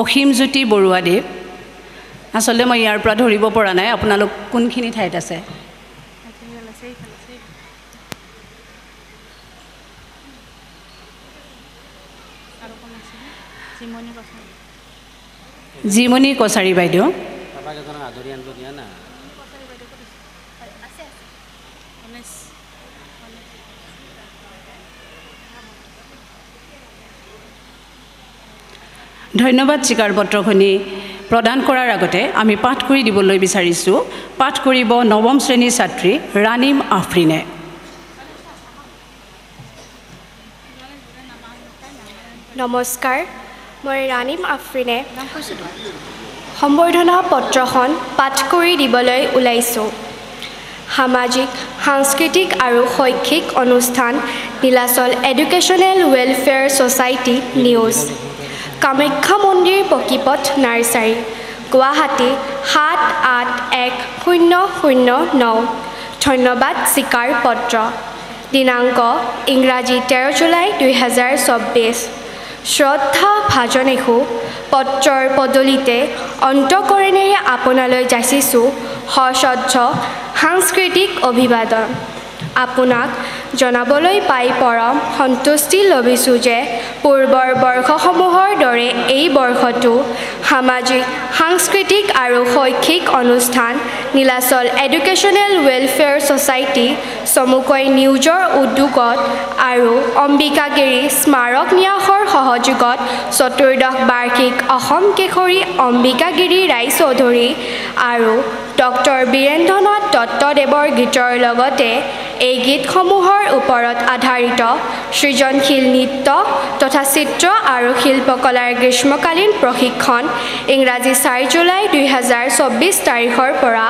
H: অসীমজ্যোতি বৰুৱাদেৱ, আচলতে মই ইয়াৰ পৰা ধৰিব পৰা নাই আপোনালোক কোনখিনি ঠাইত আছে। জিমনি কছাৰী বাইদেউ, ধন্যবাদ। স্বীকাৰ পত্ৰখনি প্ৰদান কৰাৰ আগতে আমি পাঠ কৰি দিবলৈ বিচাৰিছোঁ। পাঠ কৰিব নৱম শ্ৰেণীৰ ছাত্ৰী ৰাণীম আফৰিনে।
I: নমস্কাৰ, মই ৰাণীম আফৰিনে সম্বৰ্ধনা পত্ৰখন পাঠ কৰি দিবলৈ ওলাইছোঁ। সামাজিক, সাংস্কৃতিক আৰু শৈক্ষিক অনুষ্ঠান Nilachal educational welfare society news, Kamakhya মন্দিৰ পকীপথ নাৰ্চাৰী, গুৱাহাটী 78109। ধন্যবাদ। স্বীকাৰ পত্ৰ। দিনাংক ইংৰাজী 13 জুলাই 2024। শ্ৰদ্ধা ভাজনেষু পত্ৰৰ পদূলিতে অন্তঃকৰণেৰে আপোনালৈ যাচিছোঁ সশ্ৰদ্ধ সাংস্কৃতিক অভিবাদন। আপোনাক জনাবলৈ পাই পৰম সন্তুষ্টি লভিছোঁ যে পূৰ্বৰ বৰ্ষসমূহৰ দৰে এই বৰ্ষতো সামাজিক, সাংস্কৃতিক আৰু শৈক্ষিক অনুষ্ঠান নীলাচল এডুকেশ্যনেল ৱেলফেয়াৰ ছ'চাইটি চমুকৈ নিউজৰ উদ্যোগত আৰু অম্বিকাগিৰি স্মাৰক ন্যাসৰ সহযোগত চতুৰ্দশ বাৰ্ষিক অসম কেশৰী অম্বিকাগিৰি ৰায়চৌধুৰী আৰু ডক্টৰ বীৰেন্দ্ৰনাথ দত্তদেৱৰ গীতৰ লগতে এই গীতসমূহৰ ওপৰত আধাৰিত সৃজনশীল নৃত্য তথা চিত্ৰ আৰু শিল্পকলাৰ গ্ৰীষ্মকালীন প্ৰশিক্ষণ ইংৰাজী 4 জুলাই 2024 তাৰিখৰ পৰা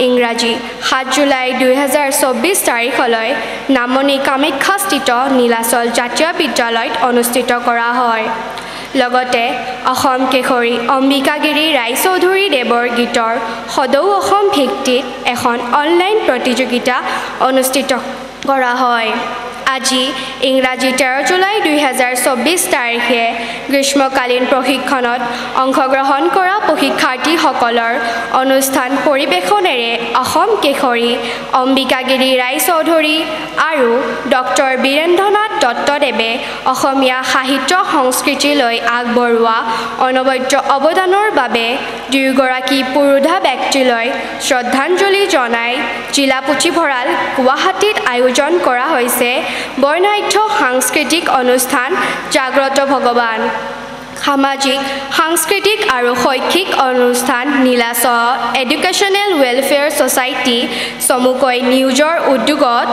I: ইংৰাজী 7 জুলাই 2024 তাৰিখলৈ নামনি কামাখ্যাস্থিত নীলাচল জাতীয় বিদ্যালয়ত অনুষ্ঠিত কৰা হয়। লগতে অসম কেশৰী অম্বিকাগিৰি ৰায়চৌধুৰী দেৱৰ গীতৰ সদৌ অসম ভিত্তিত এখন অনলাইন প্ৰতিযোগিতা অনুষ্ঠিত কৰা হয়। আজি ইংৰাজী 13 জুলাই 2024 তাৰিখে গ্ৰীষ্মকালীন প্ৰশিক্ষণত অংশগ্ৰহণ কৰা প্ৰশিক্ষাৰ্থীসকলৰ অনুষ্ঠান পৰিৱেশনেৰে অসম কেশৰী অম্বিকাগিৰি ৰায়চৌধুৰী আৰু ডক্টৰ বীৰেন্দ্ৰনাথ দত্তদেৱে অসমীয়া সাহিত্য সংস্কৃতিলৈ আগবঢ়োৱা অনবদ্য অৱদানৰ বাবে দুয়োগৰাকী পুৰোধা ব্যক্তিলৈ শ্ৰদ্ধাঞ্জলি জনাই জিলা পুথিভঁৰাল গুৱাহাটীত আয়োজন কৰা হৈছে বৰ্ণাঢ্য সাংস্কৃতিক অনুষ্ঠান জাগ্ৰত ভগৱান। সামাজিক, সাংস্কৃতিক আৰু শৈক্ষিক অনুষ্ঠান নীলাচল এডুকেশ্যনেল ৱেলফেয়াৰ ছ'চাইটি চমুকৈ নিউজৰ উদ্যোগত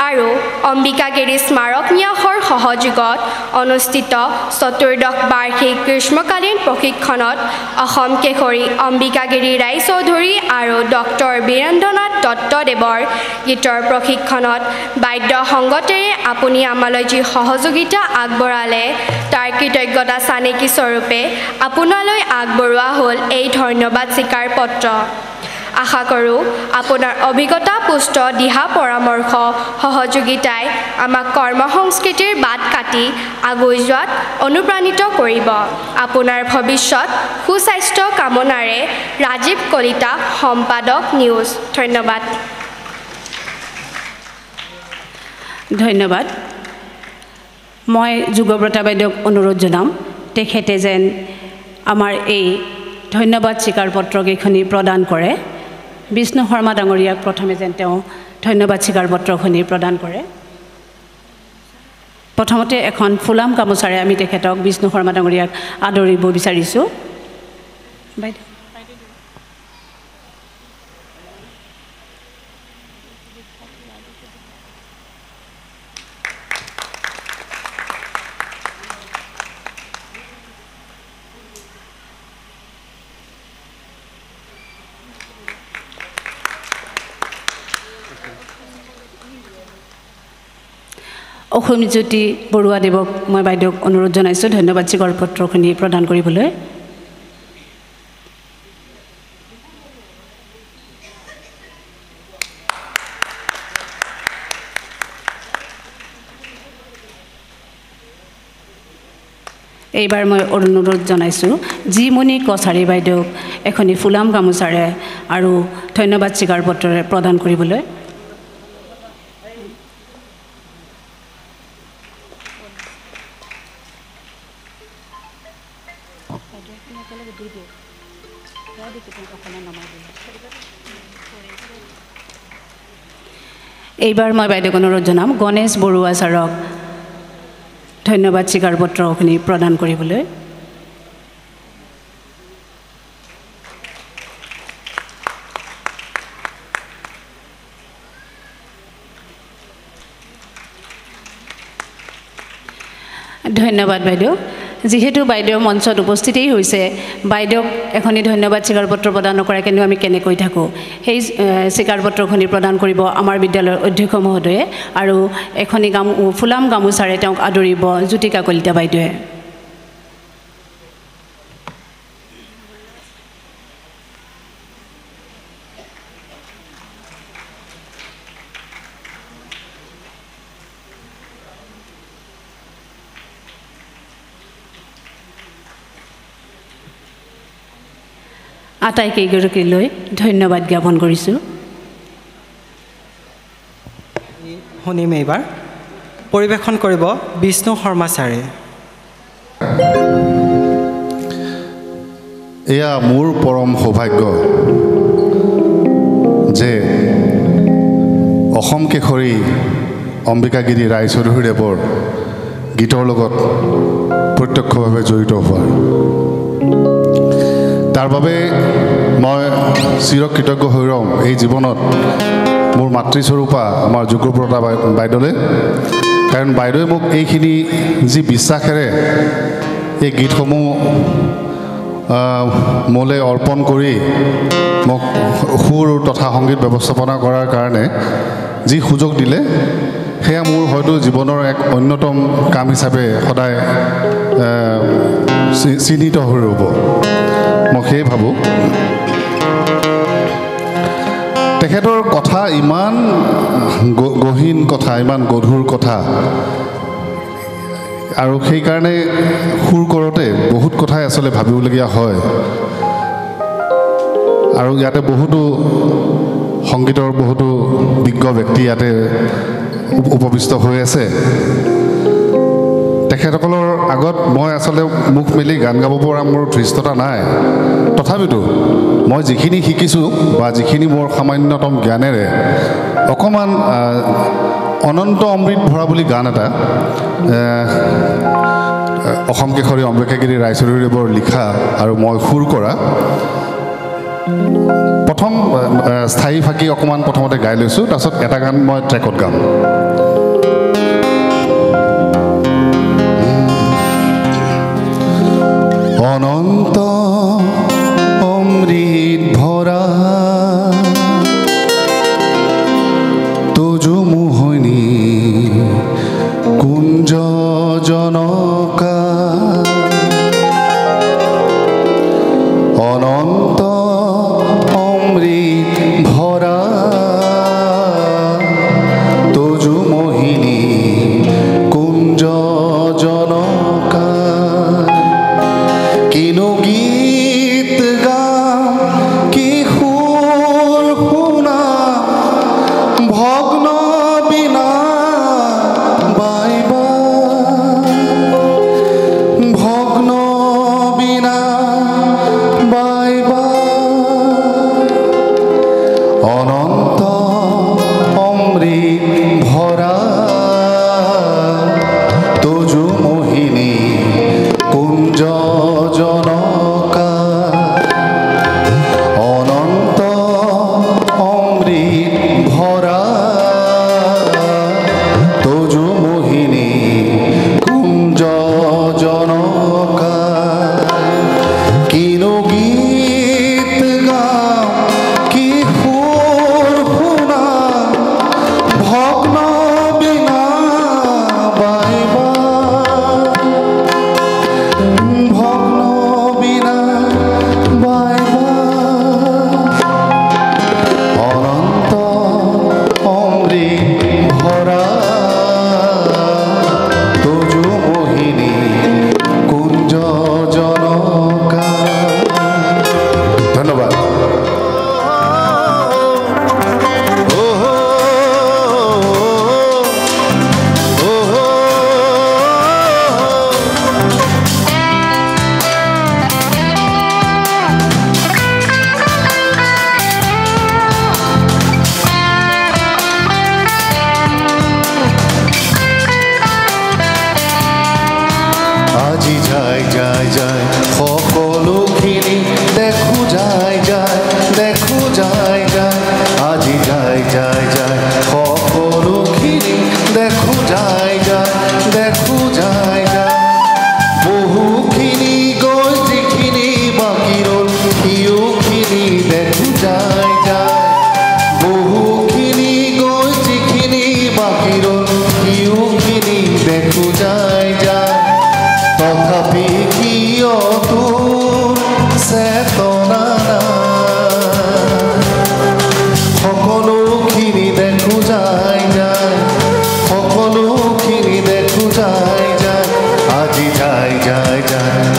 I: আৰু অম্বিকাগিৰি স্মাৰক ন্যাসৰ সহযোগত অনুষ্ঠিত চতুৰ্দশ বাৰ্ষিক গ্ৰীষ্মকালীন প্ৰশিক্ষণত অসম কেশৰী অম্বিকাগিৰি ৰায়চৌধুৰী আৰু ডক্টৰ বীৰেন্দ্ৰনাথ দত্তদেৱৰ গীতৰ প্ৰশিক্ষণত বাদ্য সংগতেৰে আপুনি আমালৈ যি সহযোগিতা আগবঢ়ালে তাৰ কৃতজ্ঞতা চানেকি স্বৰূপে আপোনালৈ আগবঢ়োৱা হ'ল এই ধন্যবাদ স্বীকাৰ পত্ৰ। আশা কৰোঁ আপোনাৰ অভিজ্ঞতা পুষ্ট দিহা পৰামৰ্শ সহযোগিতাই আমাক কৰ্মসংস্কৃতিৰ বাট কাটি আগুৱাই যোৱাত অনুপ্ৰাণিত কৰিব। আপোনাৰ ভৱিষ্যত সুস্বাস্থ্য কামনাৰে ৰাজীৱ কলিতা, সম্পাদক নিউজ। ধন্যবাদ।
H: ধন্যবাদ। মই যুগব্ৰতা বাইদেউক অনুৰোধ জনাম তেখেতে যেন আমাৰ এই ধন্যবাদ স্বীকাৰ পত্ৰকেইখনি প্ৰদান কৰে। বিষ্ণু শৰ্মা ডাঙৰীয়াক প্ৰথমে যেন তেওঁ ধন্যবাদ স্বীকাৰ পত্ৰখনি প্ৰদান কৰে। প্ৰথমতে এখন ফুলাম গামোচাৰে আমি তেখেতক বিষ্ণু শৰ্মা ডাঙৰীয়াক আদৰিব বিচাৰিছোঁ। বাইদেউ অসীমজ্যোতি বৰুৱাদেৱক মই বাইদেউক অনুৰোধ জনাইছোঁ ধন্যবাদ স্বীকাৰ পত্ৰখিনি প্ৰদান কৰিবলৈ। এইবাৰ মই অনুৰোধ জনাইছোঁ জিমণি কছাৰী বাইদেউক এখনি ফুলাম গামোচাৰে আৰু ধন্যবাদ স্বীকাৰ পত্ৰৰে প্ৰদান কৰিবলৈ। এইবাৰ মই বাইদেউক অনুৰোধ জনাম গণেশ বৰুৱা ছাৰক ধন্যবাদ স্বীকাৰ পত্ৰখিনি প্ৰদান কৰিবলৈ। ধন্যবাদ বাইদেউ। যিহেতু বাইদেউ মঞ্চত উপস্থিতেই হৈছে, বাইদেউক এখনি ধন্যবাদ স্বীকাৰ পত্ৰ প্ৰদান নকৰাকেনো আমি কেনেকৈ থাকোঁ। সেই স্বীকাৰ পত্ৰখিনি প্ৰদান কৰিব আমাৰ বিদ্যালয়ৰ অধ্যক্ষ মহোদয়ে আৰু এখনি ফুলাম গামোচাৰে তেওঁক আদৰিব জ্যোতিকা কলিতা বাইদেৱে। আটাইকেইগৰাকীলৈ ধন্যবাদ জ্ঞাপন কৰিছোঁ।
B: শুনিম এইবাৰ পৰিৱেশন কৰিব বিষ্ণু শৰ্মা ছাৰে।
J: এয়া মোৰ পৰম সৌভাগ্য যে অসম কেশৰী অম্বিকাগিৰি ৰায়চৌধুৰীদেৱৰ গীতৰ লগত প্ৰত্যক্ষভাৱে জড়িত হোৱাৰ তাৰ বাবে মই চিৰকৃতজ্ঞ হৈ ৰম এই জীৱনত মোৰ মাতৃস্বৰূপা আমাৰ যোগ্যপ্ৰতা বাইদেউলৈ। কাৰণ বাইদেৱে মোক এইখিনি যি বিশ্বাসেৰে এই গীতসমূহ মোলৈ অৰ্পণ কৰি মোক সুৰ তথা সংগীত ব্যৱস্থাপনা কৰাৰ কাৰণে যি সুযোগ দিলে, সেয়া মোৰ হয়তো জীৱনৰ এক অন্যতম কাম হিচাপে সদায় চিহ্নিত হৈ ৰ'ব। মই সেয়ে ভাবোঁ তেখেতৰ কথা ইমান গহীন কথা, ইমান গধুৰ কথা, আৰু সেইকাৰণে সুৰ কৰোঁতে বহুত কথাই আচলতে ভাবিবলগীয়া হয়। আৰু ইয়াতে বহুতো সংগীতৰ বহুতো বিজ্ঞ ব্যক্তি ইয়াতে উপবিষ্ট হৈ আছে। তেখেতসকলৰ আগত মই আচলতে মুখ মেলি গান গাব পৰা মোৰ ধৃষ্টতা নাই। তথাপিতো মই যিখিনি শিকিছোঁ বা যিখিনি মোৰ সামান্যতম জ্ঞানেৰে অকণমান অনন্ত অমৃত ভৰা বুলি গান এটা অসম কেশৰী অম্বিকাগিৰি ৰায়চৌধুৰীদেৱৰ লিখা আৰু মই সুৰ কৰা প্ৰথম স্থায়ী ফাঁকি অকণমান প্ৰথমতে গাই লৈছোঁ। তাৰপিছত এটা গান মই ট্ৰেকত গাম। অনন্ত অমৃত ভৰা তুজু মোহনী কুঞ্জ জনকা, অনন্ত অমৃত ভৰা তুজু মোহিনী কুঞ্জ জনকা, কিনো গীত গাম কি সুৰ শুনা ভগ্ন বিনা বাইবা, ভগ্ন বিনা বাইবা, অনন্ত অমৃত ভৰা তুজু মোহিনী কুঞ্জ জনকা।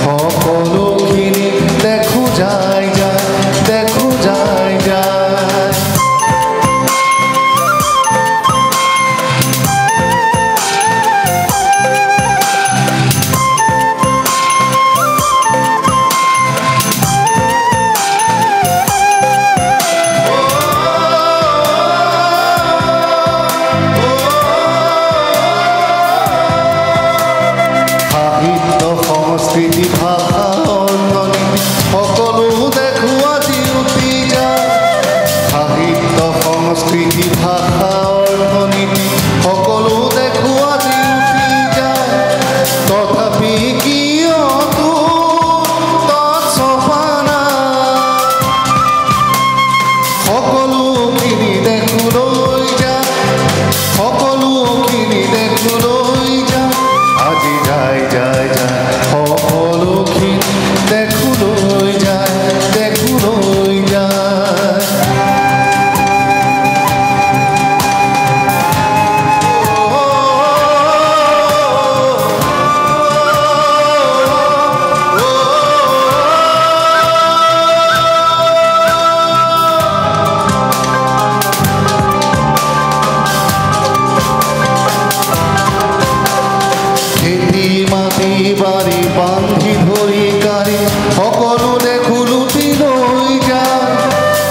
J: সকলোখিনি দেখো যায় যায় দেখো যায় যায় সংস্কৃতি ভাষা অৰ্থনীতি সকলো দেখো আজি উঠি যায় সাহিত্য সংস্কৃতি ভাষা অৰ্থনীতি সকলো দেখো আজি উঠি যায় তথাপি কিয় তৎসফানা সকলোখিনি দেখো লৈ যায় সকলোখিনি দেখো লৈ যায় আজি যায় যায় যায় সকলোখিনি দেখো লৈ যায় দেখো লৈ যায় খেতি মাটি বাৰী বান্ধি ধৰি কাঢ়ি সকলো দেখো লুটি লৈ যায়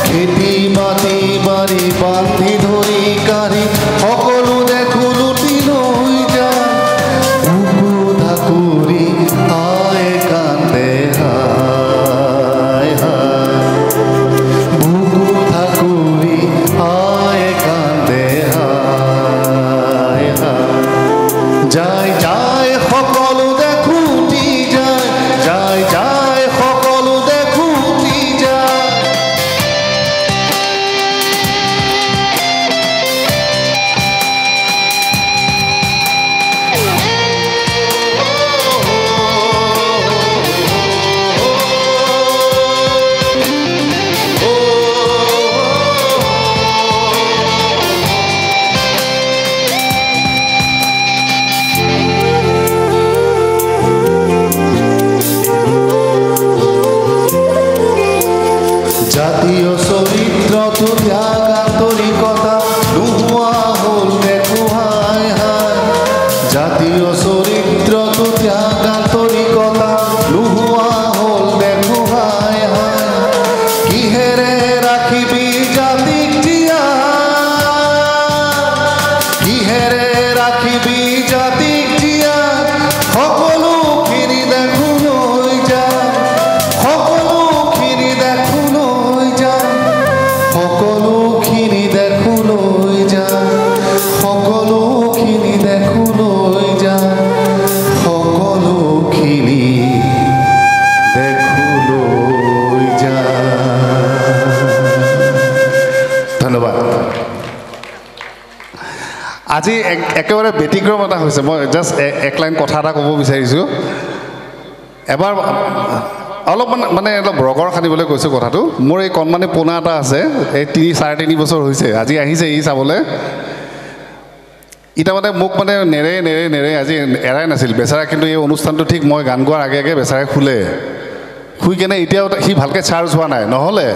J: খেতি মাটি বাৰী বান্ধি ধৰি কাঢ়ি সকলো দেখো লুটি লৈ যায় বুকু ধাকুৰি হায় কান্দে হায় হায় বুকু ধাকুৰি হায় কান্দে হায় হায় যায় যায় সকলো দেখো উঠি যায় যায় যায় সকলো দেখো উঠি যায় জাতীয় চৰিত্ৰটো ত্যাগ আন্তৰিকতা নোহোৱা হ'ল দেখো হায় হায় জাতীয় চৰিত্ৰটো ত্যাগ আন্তৰিকতা নোহোৱা হ'ল দেখো হায় হায় কিহেৰে ৰাখিবি জাতিক জীয়াই কিহেৰে ৰাখিবি জাতিক জীয়াই সকলোখিনি দেখো লৈ যায় সকলোখিনি দেখো লৈ যায় সকলোখিনি দেখো লৈ যায় সকলোখিনি দেখো লৈ যায় সকলোখিনি দেখো লৈ যায় ধন্যবাদ আজি একেবাৰে ব্যতিক্ৰম এটা হৈছে মই জাষ্ট এক লাইন কথা এটা ক'ব বিচাৰিছোঁ এবাৰ অলপমান মানে অলপ ৰগৰ সানিবলৈ কৈছোঁ কথাটো মোৰ এই কণমানি পোনা এটা আছে এই 3-3.5 বছৰ হৈছে আজি আহিছে ই চাবলৈ ইটা মানে মোক মানে নেৰে নেৰে নেৰে আজি এৰাই নাছিল বেচাৰা কিন্তু এই অনুষ্ঠানটো ঠিক মই গান গোৱাৰ আগে আগে বেচাৰাই খুলে শুই কেনে এতিয়াও সি ভালকৈ চাৰ্জ হোৱা নাই নহ'লে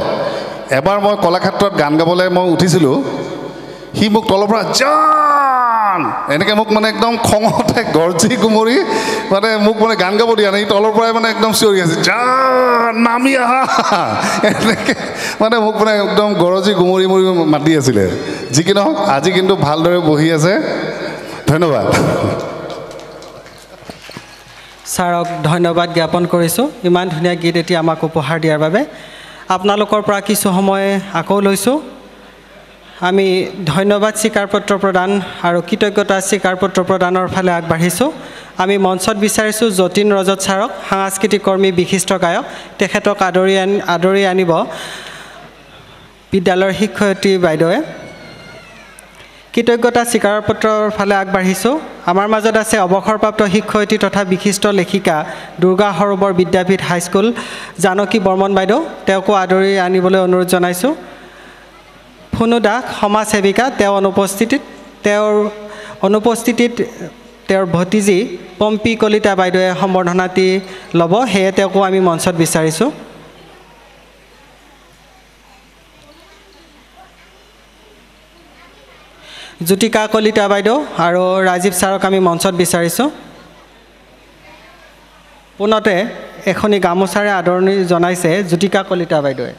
J: এবাৰ মই কলাক্ষেত্ৰত গান গাবলৈ মই উঠিছিলোঁ সি মোক তলৰ পৰা জান এনেকৈ মোক মানে একদম খঙতে গৰ্জি গুমৰি মানে মোক মানে গান গাব দিয়া নাই তলৰ পৰাই মানে একদম চিঞৰি আছে জান নামি আহা এনেকৈ মানে মোক মানে একদম গৰজি গুমৰি মৰি মাতি আছিলে যি কি নহওক আজি কিন্তু ভালদৰে বহি আছে ধন্যবাদ
B: ছাৰক ধন্যবাদ জ্ঞাপন কৰিছোঁ ইমান ধুনীয়া গীত এতিয়া আমাক উপহাৰ দিয়াৰ বাবে আপোনালোকৰ পৰা কিছু সময় আকৌ লৈছোঁ আমি ধন্যবাদ স্বীকাৰপত্ৰ প্ৰদান আৰু কৃতজ্ঞতা স্বীকাৰপত্ৰ প্ৰদানৰ ফালে আগবাঢ়িছোঁ আমি মঞ্চত বিচাৰিছোঁ যতীন ৰজত ছাৰক সাংস্কৃতিক কৰ্মী বিশিষ্ট গায়ক তেখেতক আদৰি আনিব বিদ্যালয়ৰ শিক্ষয়িত্ৰী বাইদেৱে কৃতজ্ঞতা স্বীকাৰপত্ৰৰ ফালে আগবাঢ়িছোঁ আমাৰ মাজত আছে অৱসৰপ্ৰাপ্ত শিক্ষয়িত্ৰী তথা বিশিষ্ট লেখিকা দুৰ্গা সৰোবৰ বিদ্যাপীঠ হাইস্কুল জানকী বৰ্মন বাইদেউ তেওঁকো আদৰি আনিবলৈ অনুৰোধ জনাইছোঁ ফুনু দাস সমাজ সেৱিকা তেওঁৰ অনুপস্থিতিত তেওঁৰ ভতিজী পম্পী কলিতা বাইদেৱে সম্বৰ্ধনাটি ল'ব, সেয়ে তেওঁকো আমি মঞ্চত বিচাৰিছোঁ। জ্যোতিকা কলিতা বাইদেউ আৰু ৰাজীৱ ছাৰক আমি মঞ্চত বিচাৰিছোঁ। পোনতে এখনি গামোচাৰে আদৰণি জনাইছে জ্যোতিকা কলিতা বাইদেৱে।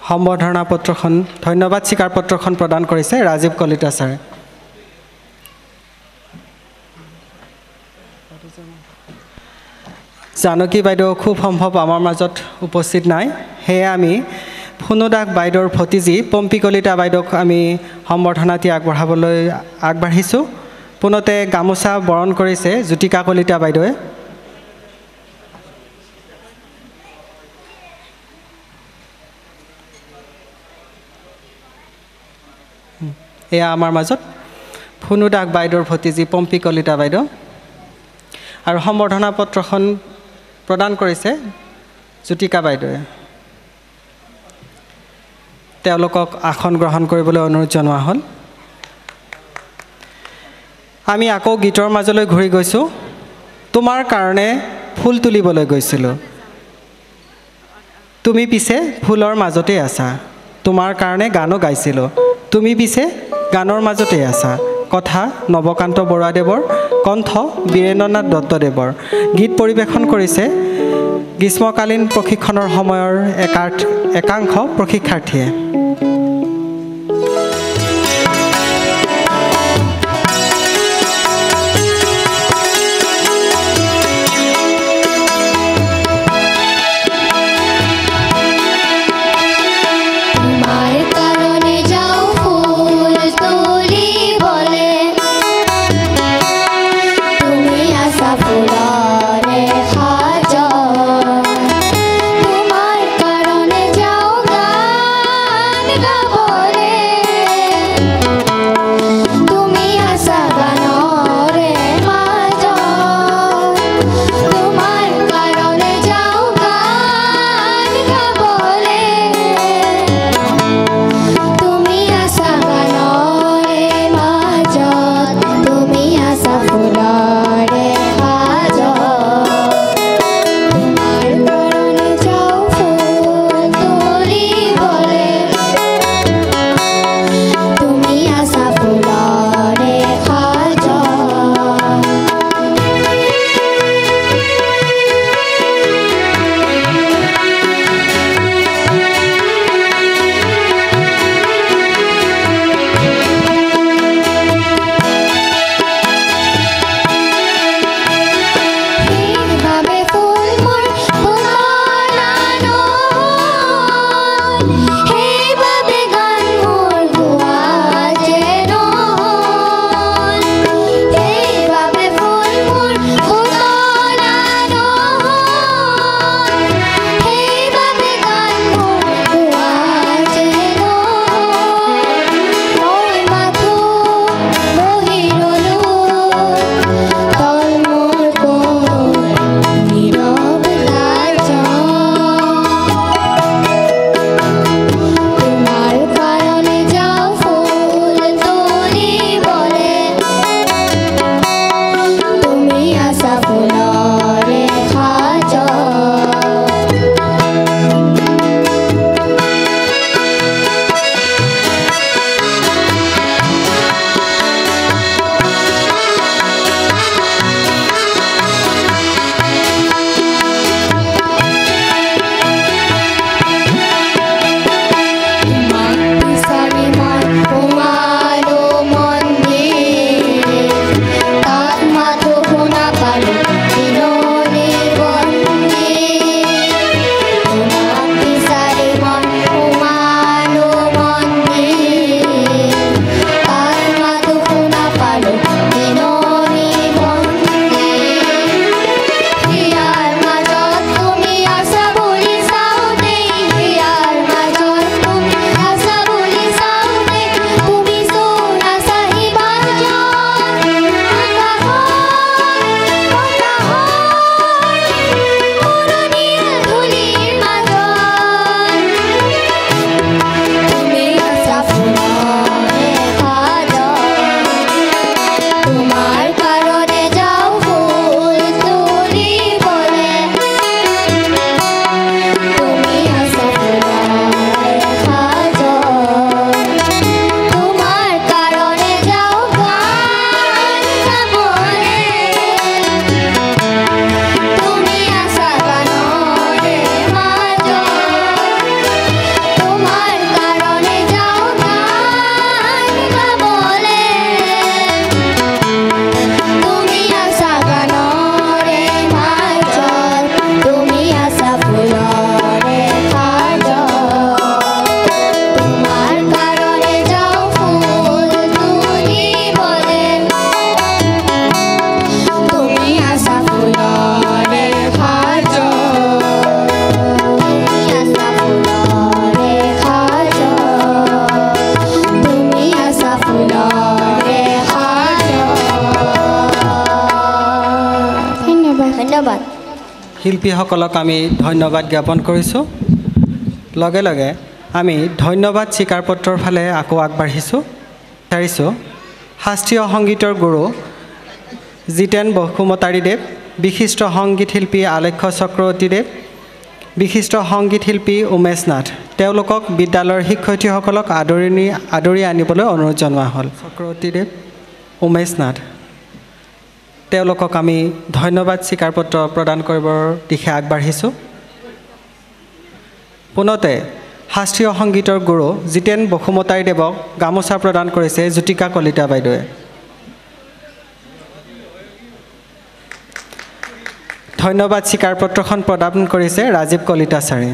B: সম্বৰ্ধনা পত্ৰখন ধন্যবাদ স্বীকাৰ পত্ৰখন প্ৰদান কৰিছে ৰাজীৱ কলিতা ছাৰে। জানকী বাইদেউ খুব সম্ভৱ আমাৰ মাজত উপস্থিত নাই, সেয়ে আমি ফুনু দাস বাইদেউৰ ভতিজী পম্পী কলিতা বাইদেউক আমি সম্বৰ্ধনাটি আগবঢ়াবলৈ আগবাঢ়িছোঁ। পোনতে গামোচা বৰণ কৰিছে জ্যোতিকা কলিতা বাইদেৱে। এয়া আমাৰ মাজত ফুনু দাস বাইদেউৰ ভতিজী পম্পী কলিতা বাইদেউ। আৰু সম্বৰ্ধনা পত্ৰখন প্ৰদান কৰিছে জ্যোতিকা বাইদেৱে। তেওঁলোকক আসন গ্ৰহণ কৰিবলৈ অনুৰোধ জনোৱা হ'ল। আমি আকৌ গীতৰ মাজলৈ ঘূৰি গৈছোঁ। তোমাৰ কাৰণে ফুল তুলিবলৈ গৈছিলোঁ, তুমি পিছে ফুলৰ মাজতেই আছা। তোমাৰ কাৰণে গানো গাইছিলোঁ, তুমি পিছে গানৰ মাজতেই আছা। কথা নৱকান্ত বৰুৱাদেৱৰ, কণ্ঠ বীৰেন্দ্ৰনাথ দত্তদেৱৰ। গীত পৰিৱেশন কৰিছে গ্ৰীষ্মকালীন প্ৰশিক্ষণৰ সময়ৰ একাংশ প্ৰশিক্ষাৰ্থীয়ে।
E: তোমাৰ কাৰণে যাওঁ গান
B: শিল্পীসকলক আমি ধন্যবাদ জ্ঞাপন কৰিছোঁ। লগে লগে আমি ধন্যবাদ স্বীকাৰপত্ৰৰ ফালে আকৌ আগবাঢ়িছোঁ। বিচাৰিছোঁ শাস্ত্ৰীয় সংগীতৰ গুৰু জিতেন বসুমতাৰীদেৱ, বিশিষ্ট সংগীত শিল্পী আলেখ্য চক্ৰৱৰ্তীদেৱ, বিশিষ্ট সংগীত শিল্পী উমেশ নাথ, তেওঁলোকক বিদ্যালয়ৰ শিক্ষয়িত্ৰীসকলক আদৰি আনিবলৈ অনুৰোধ জনোৱা হ'ল। চক্ৰৱৰ্তীদেৱ, উমেশ নাথ, তেওঁলোকক আমি ধন্যবাদ স্বীকাৰপত্ৰ প্ৰদান কৰিবৰ দিশে আগবাঢ়িছোঁ। পুনতে শাস্ত্ৰীয় সংগীতৰ গুৰু জিতেন বসুমতাৰীদেৱক গামোচা প্ৰদান কৰিছে জ্যোতিকা কলিতা বাইদেৱে। ধন্যবাদ স্বীকাৰপত্ৰখন প্ৰদান কৰিছে ৰাজীৱ কলিতা ছাৰে।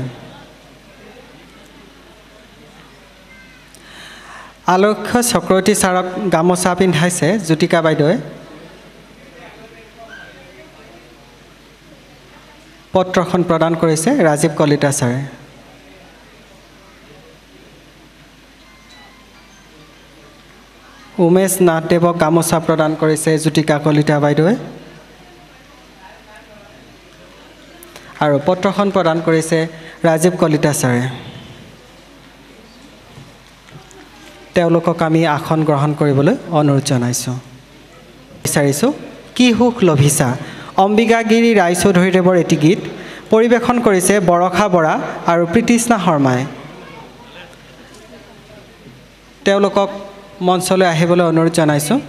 B: আলেখ্য চক্ৰৱৰ্তী ছাৰক গামোচা পিন্ধাইছে জ্যোতিকা বাইদেৱে। পত্ৰখন প্ৰদান কৰিছে ৰাজীৱ কলিতা ছাৰে। উমেশ নাথদেৱক গামোচা প্ৰদান কৰিছে জ্যোতিকা কলিতা বাইদেৱে আৰু পত্ৰখন প্ৰদান কৰিছে ৰাজীৱ কলিতা ছাৰে। তেওঁলোকক আমি আসন গ্ৰহণ কৰিবলৈ অনুৰোধ জনাইছোঁ। বিচাৰিছোঁ কি সুখ লভিছা, অম্বিকাগিৰি ৰায়চৌধুৰীদেৱৰ এটি গীত পৰিৱেশন কৰিছে বৰষা বৰা আৰু প্ৰীতিস্না শৰ্মাই। তেওঁলোকক মঞ্চলৈ আহিবলৈ অনুৰোধ জনাইছোঁ।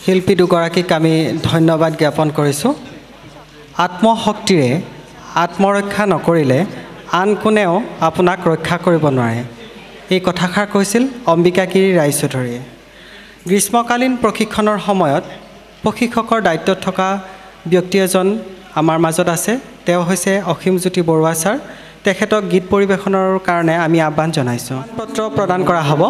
B: শিল্পী দুগৰাকীক আমি ধন্যবাদ জ্ঞাপন কৰিছোঁ। আত্মশক্তিৰে আত্মৰক্ষা নকৰিলে আন কোনেও আপোনাক ৰক্ষা কৰিব নোৱাৰে, এই কথাষাৰ কৈছিল অম্বিকাগিৰি ৰায়চৌধুৰীয়ে। গ্ৰীষ্মকালীন প্ৰশিক্ষণৰ সময়ত প্ৰশিক্ষকৰ দায়িত্বত থকা ব্যক্তি এজন আমাৰ মাজত আছে, তেওঁ হৈছে অসীমজ্যোতি বৰুৱা ছাৰ। তেখেতক গীত পৰিৱেশনৰ কাৰণে আমি আহ্বান জনাইছোঁ। পত্ৰ প্ৰদান কৰা হ'ব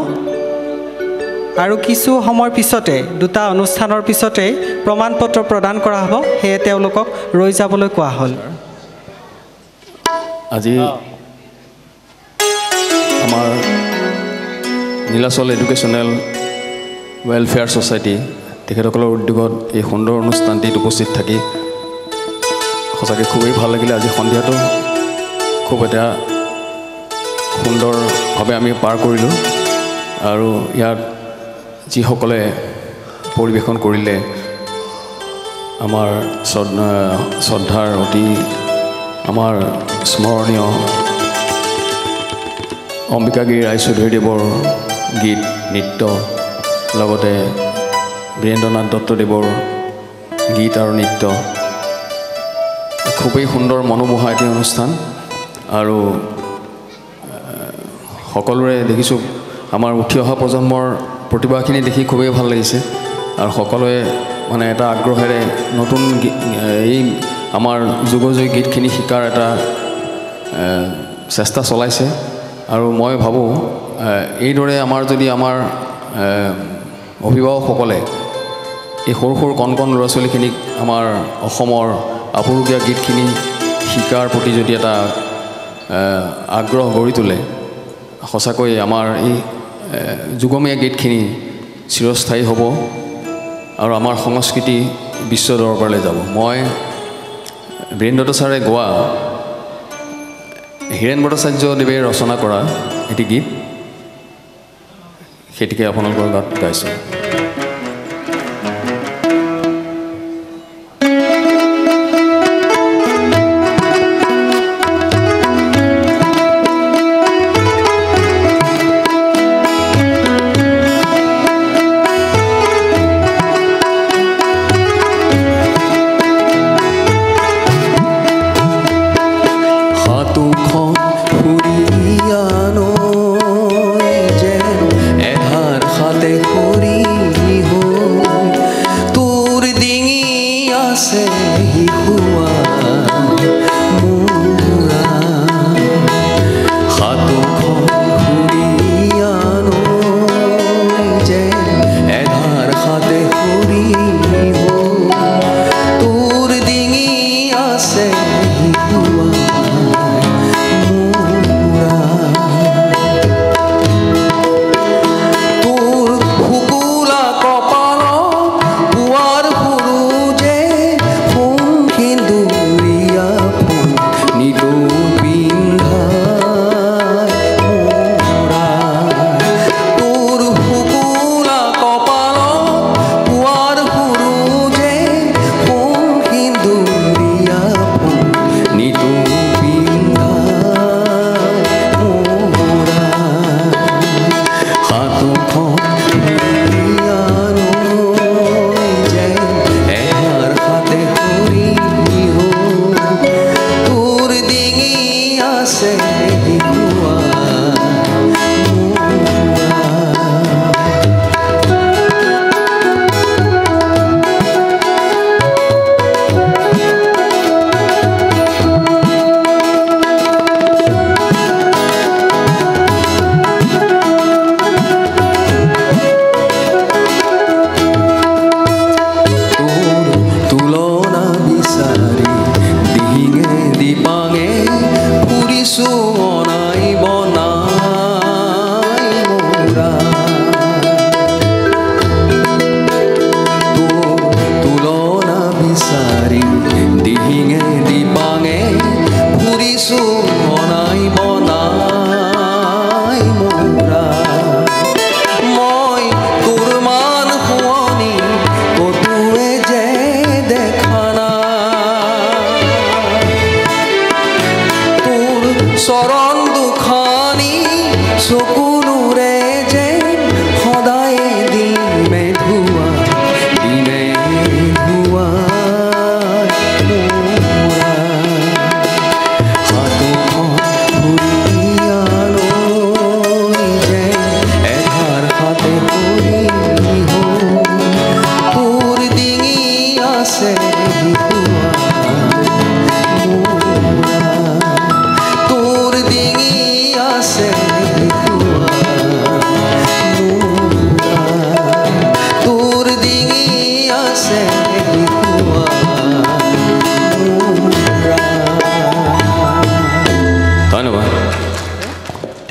B: আৰু কিছু সময়ৰ পিছতে দুটা অনুষ্ঠানৰ পিছতেই প্ৰমাণপত্ৰ প্ৰদান কৰা হ'ব, সেয়ে তেওঁলোকক ৰৈ যাবলৈ কোৱা হ'ল।
K: আজি আমাৰ নীলাচল এডুকেশ্যনেল ৱেলফেয়াৰ ছ'চাইটি তেখেতসকলৰ উদ্যোগত এই সুন্দৰ অনুষ্ঠানটিত উপস্থিত থাকি সঁচাকৈ খুবেই ভাল লাগিলে। আজি সন্ধিয়াটো খুব এটা সুন্দৰভাৱে আমি পাৰ কৰিলোঁ আৰু ইয়াত যিসকলে পৰিৱেশন কৰিলে আমাৰ শ্ৰদ্ধাৰ অতি আমাৰ স্মৰণীয় অম্বিকাগিৰি ৰায়চৌধুৰীদেৱৰ গীত নৃত্য লগতে বীৰেন্দ্ৰনাথ দত্তদেৱৰ গীত আৰু নৃত্য খুবেই সুন্দৰ মনোমোহা এটি অনুষ্ঠান আৰু সকলোৰে দেখিছোঁ আমাৰ উঠি অহা প্ৰজন্মৰ প্ৰতিভাখিনি দেখি খুবেই ভাল লাগিছে আৰু সকলোৱে মানে এটা আগ্ৰহেৰে নতুন এই আমাৰ যুগজয়ী গীতখিনি শিকাৰ এটা চেষ্টা চলাইছে আৰু মই ভাবোঁ এইদৰে আমাৰ যদি আমাৰ অভিভাৱকসকলে এই সৰু সৰু কণ কণ ল'ৰা ছোৱালীখিনিক আমাৰ অসমৰ আপুৰুগীয়া গীতখিনি শিকাৰ প্ৰতি যদি এটা আগ্ৰহ গঢ়ি তোলে, সঁচাকৈ আমাৰ এই যুগমীয়া গীতখিনি চিৰস্থায়ী হ'ব আৰু আমাৰ সংস্কৃতি বিশ্ব দৰবাৰলৈ যাব। মই বীৰেন্দ্ৰ দত্ত ছাৰে গোৱা হীৰেণ ভট্টাচাৰ্যদেৱে ৰচনা কৰা এটি গীত সেইটিকে আপোনালোকৰ গাত গাইছোঁ।
L: আছে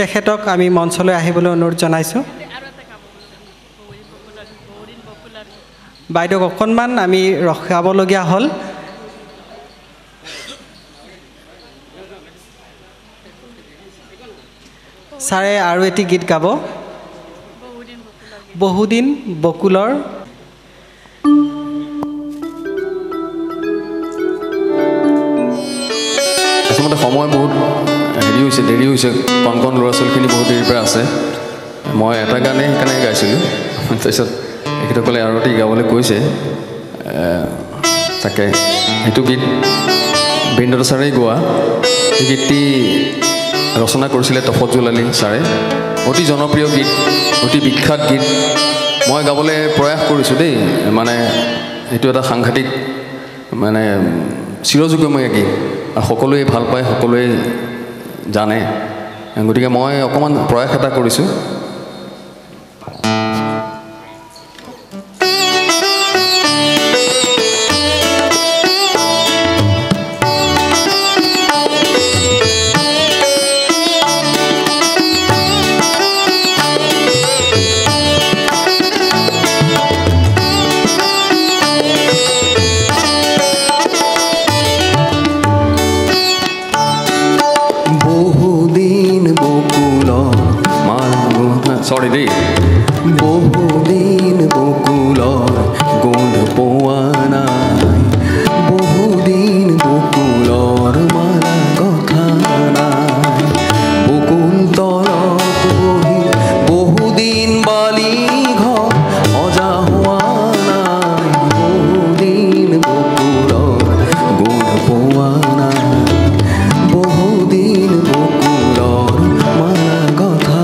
B: তেখেতক আমি মঞ্চলৈ আহিবলৈ অনুৰোধ জনাইছোঁ বাইদেউক অকণমান আমি ৰখাবলগীয়া হ'ল ছাৰে আৰু এটি গীত গাব বহুদিন বকুলৰ
K: আচলতে সময় বহুত দেৰি হৈছে কণ কণ ল'ৰা ছোৱালীখিনি বহুত দেৰিৰ পৰা আছে মই এটা গানেই সেইকাৰণে গাইছিলোঁ তাৰপিছত এখেতসকলে আৰু এটি গাবলৈ কৈছে তাকে সেইটো গীত বীৰেন্দ্ৰ ছাৰেই গোৱা এই গীতটি ৰচনা কৰিছিলে তফজ্জুল আলী ছাৰে অতি জনপ্ৰিয় গীত অতি বিখ্যাত গীত মই গাবলৈ প্ৰয়াস কৰিছোঁ দেই মানে এইটো এটা সাংঘাতিক মানে চিৰযুগমীয়া গীত আৰু সকলোৱে ভাল পায় সকলোৱে জানে গতিকে মই অকণমান প্ৰয়াস এটা কৰিছোঁ Sorry, Dee. বহুদিন বকুলৰ গোন্ধ পোৱা নাই বহুদিন বকুলৰ মালা কথা নাই বকুল তলত বহি বহুদিন বালি ঘৰ সজা হোৱা নাই বহুদিন বকুলৰ গোন্ধ পোৱা নাই বহুদিন বকুলৰ মালা কথা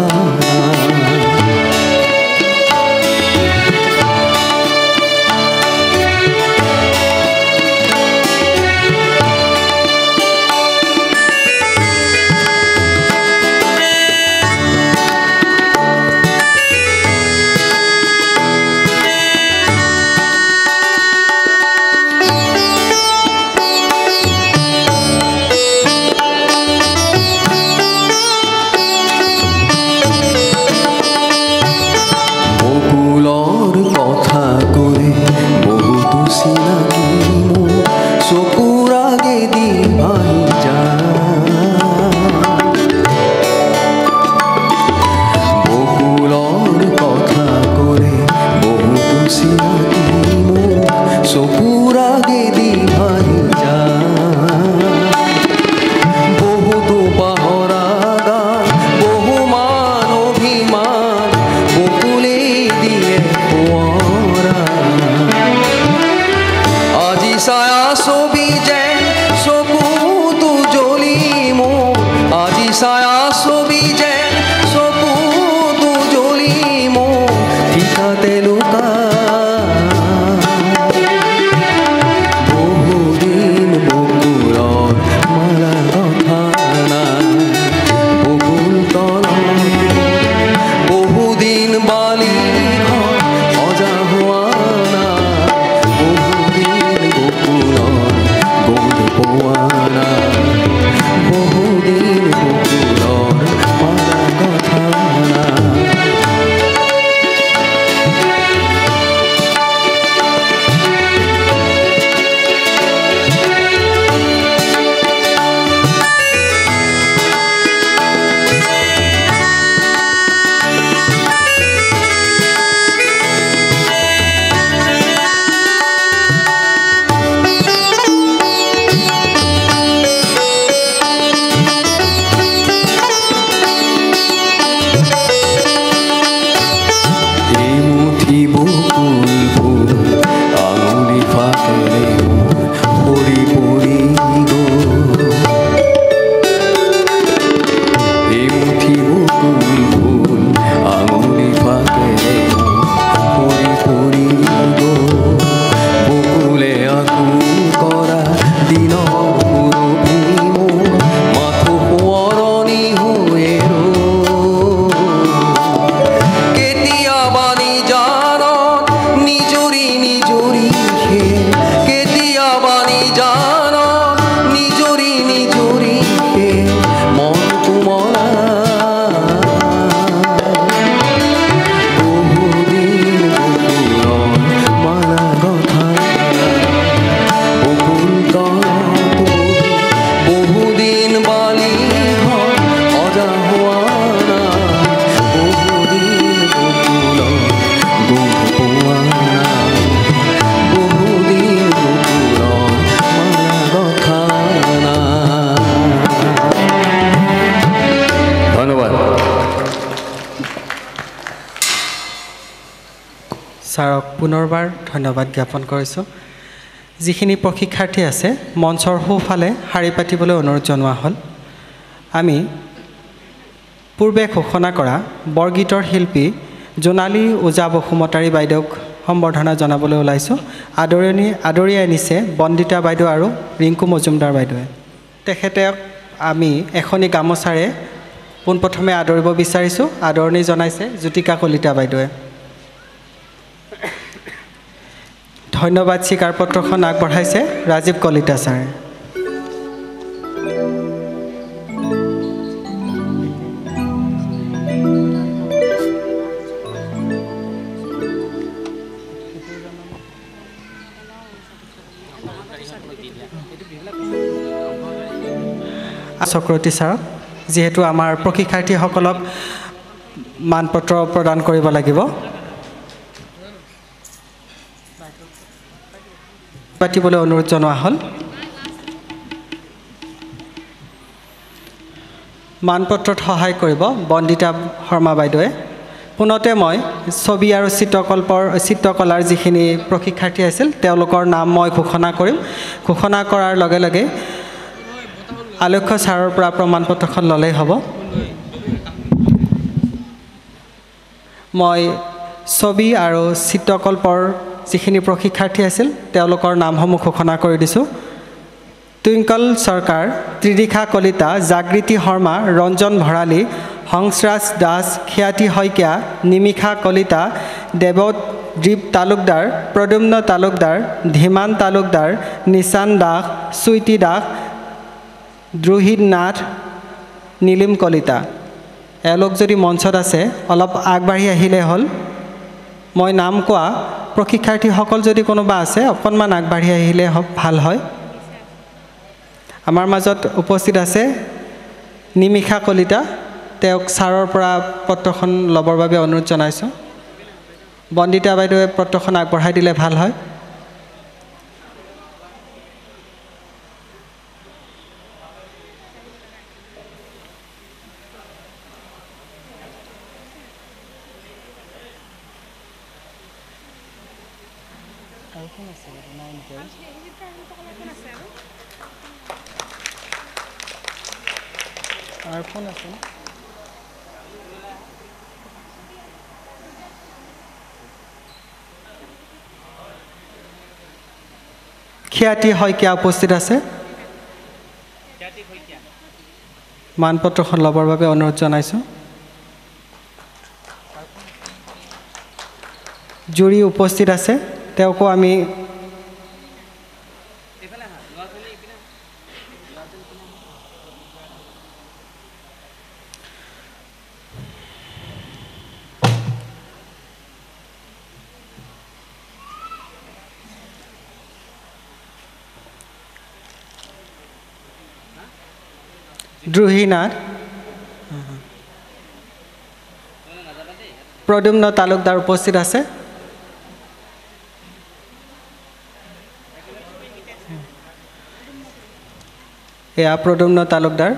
K: বহুদিন বকুলৰ
B: ছাৰক পুনৰবাৰ ধন্যবাদ জ্ঞাপন কৰিছোঁ। যিখিনি প্ৰশিক্ষাৰ্থী আছে মঞ্চৰ সোঁফালে শাৰী পাতিবলৈ অনুৰোধ জনোৱা হ'ল। আমি পূৰ্বে ঘোষণা কৰা বৰগীতৰ শিল্পী জোনালী ওজা বসুমতাৰী বাইদেউক সম্বৰ্ধনা জনাবলৈ ওলাইছোঁ। আদৰি আনিছে বন্দিতা বাইদেউ আৰু ৰিংকু মজুমদাৰ বাইদেৱে। তেখেতক আমি এখনি গামোচাৰে পোনপ্ৰথমে আদৰিব বিচাৰিছোঁ। আদৰণি জনাইছে জ্যোতিকা কলিতা বাইদেৱে। ধন্যবাদ স্বীকাৰ পত্ৰখন আগবঢ়াইছে ৰাজীৱ কলিতা ছাৰে। চক্ৰৱৰ্তী ছাৰক যিহেতু আমাৰ প্ৰশিক্ষাৰ্থীসকলক মানপত্ৰ প্ৰদান কৰিব লাগিব, পাতিবলৈ অনুৰোধ জনোৱা হ'ল। মানপত্ৰত সহায় কৰিব বন্দিতা শৰ্মা বাইদেৱে। পোনতে মই ছবি আৰু চিত্ৰকলাৰ যিখিনি প্ৰশিক্ষাৰ্থী আছিল তেওঁলোকৰ নাম মই ঘোষণা কৰিম। ঘোষণা কৰাৰ লগে লগে আলক্ষ্য ছাৰৰ পৰা প্ৰমাণপত্ৰখন ল'লেই হ'ব। মই ছবি আৰু চিত্ৰকল্পৰ যিখিনি প্ৰশিক্ষাৰ্থী আছিল তেওঁলোকৰ নামসমূহ ঘোষণা কৰি দিছোঁ। টুইংকল চৰকাৰ, ত্ৰিদিশা কলিতা, জাগৃতি শৰ্মা, ৰঞ্জন ভৰালী, হংসৰাজ দাস, খ্যাতি শইকীয়া, নিমিষা কলিতা, দেৱদ্বীপ তালুকদাৰ, প্ৰদ্যুম্ন তালুকদাৰ, ধীমান তালুকদাৰ, নিচান দাস, চুইটি দাস, দ্ৰোহিত নাথ, নীলিম কলিতা। এওঁলোক যদি মঞ্চত আছে অলপ আগবাঢ়ি আহিলে হ'ল। মই নাম কোৱা প্ৰশিক্ষাৰ্থীসকল যদি কোনোবা আছে অকণমান আগবাঢ়ি আহিলে ভাল হয়। আমাৰ মাজত উপস্থিত আছে নিমিষা কলিতা, তেওঁক ছাৰৰ পৰা পত্ৰখন ল'বৰ বাবে অনুৰোধ জনাইছোঁ। বন্দিতা বাইদেৱে পত্ৰখন আগবঢ়াই দিলে ভাল হয়। খ্যাতি শইকীয়া উপস্থিত আছে। মানপত্ৰখন ল'বৰ বাবে অনুৰোধ জনাইছোঁ। জুৰি উপস্থিত আছে, তেওঁকো আমি দ্ৰোহীনাথ, প্ৰদ্যুম্ন তালুকদাৰ উপস্থিত আছে। এয়া প্ৰদ্যুম্ন তালুকদাৰ।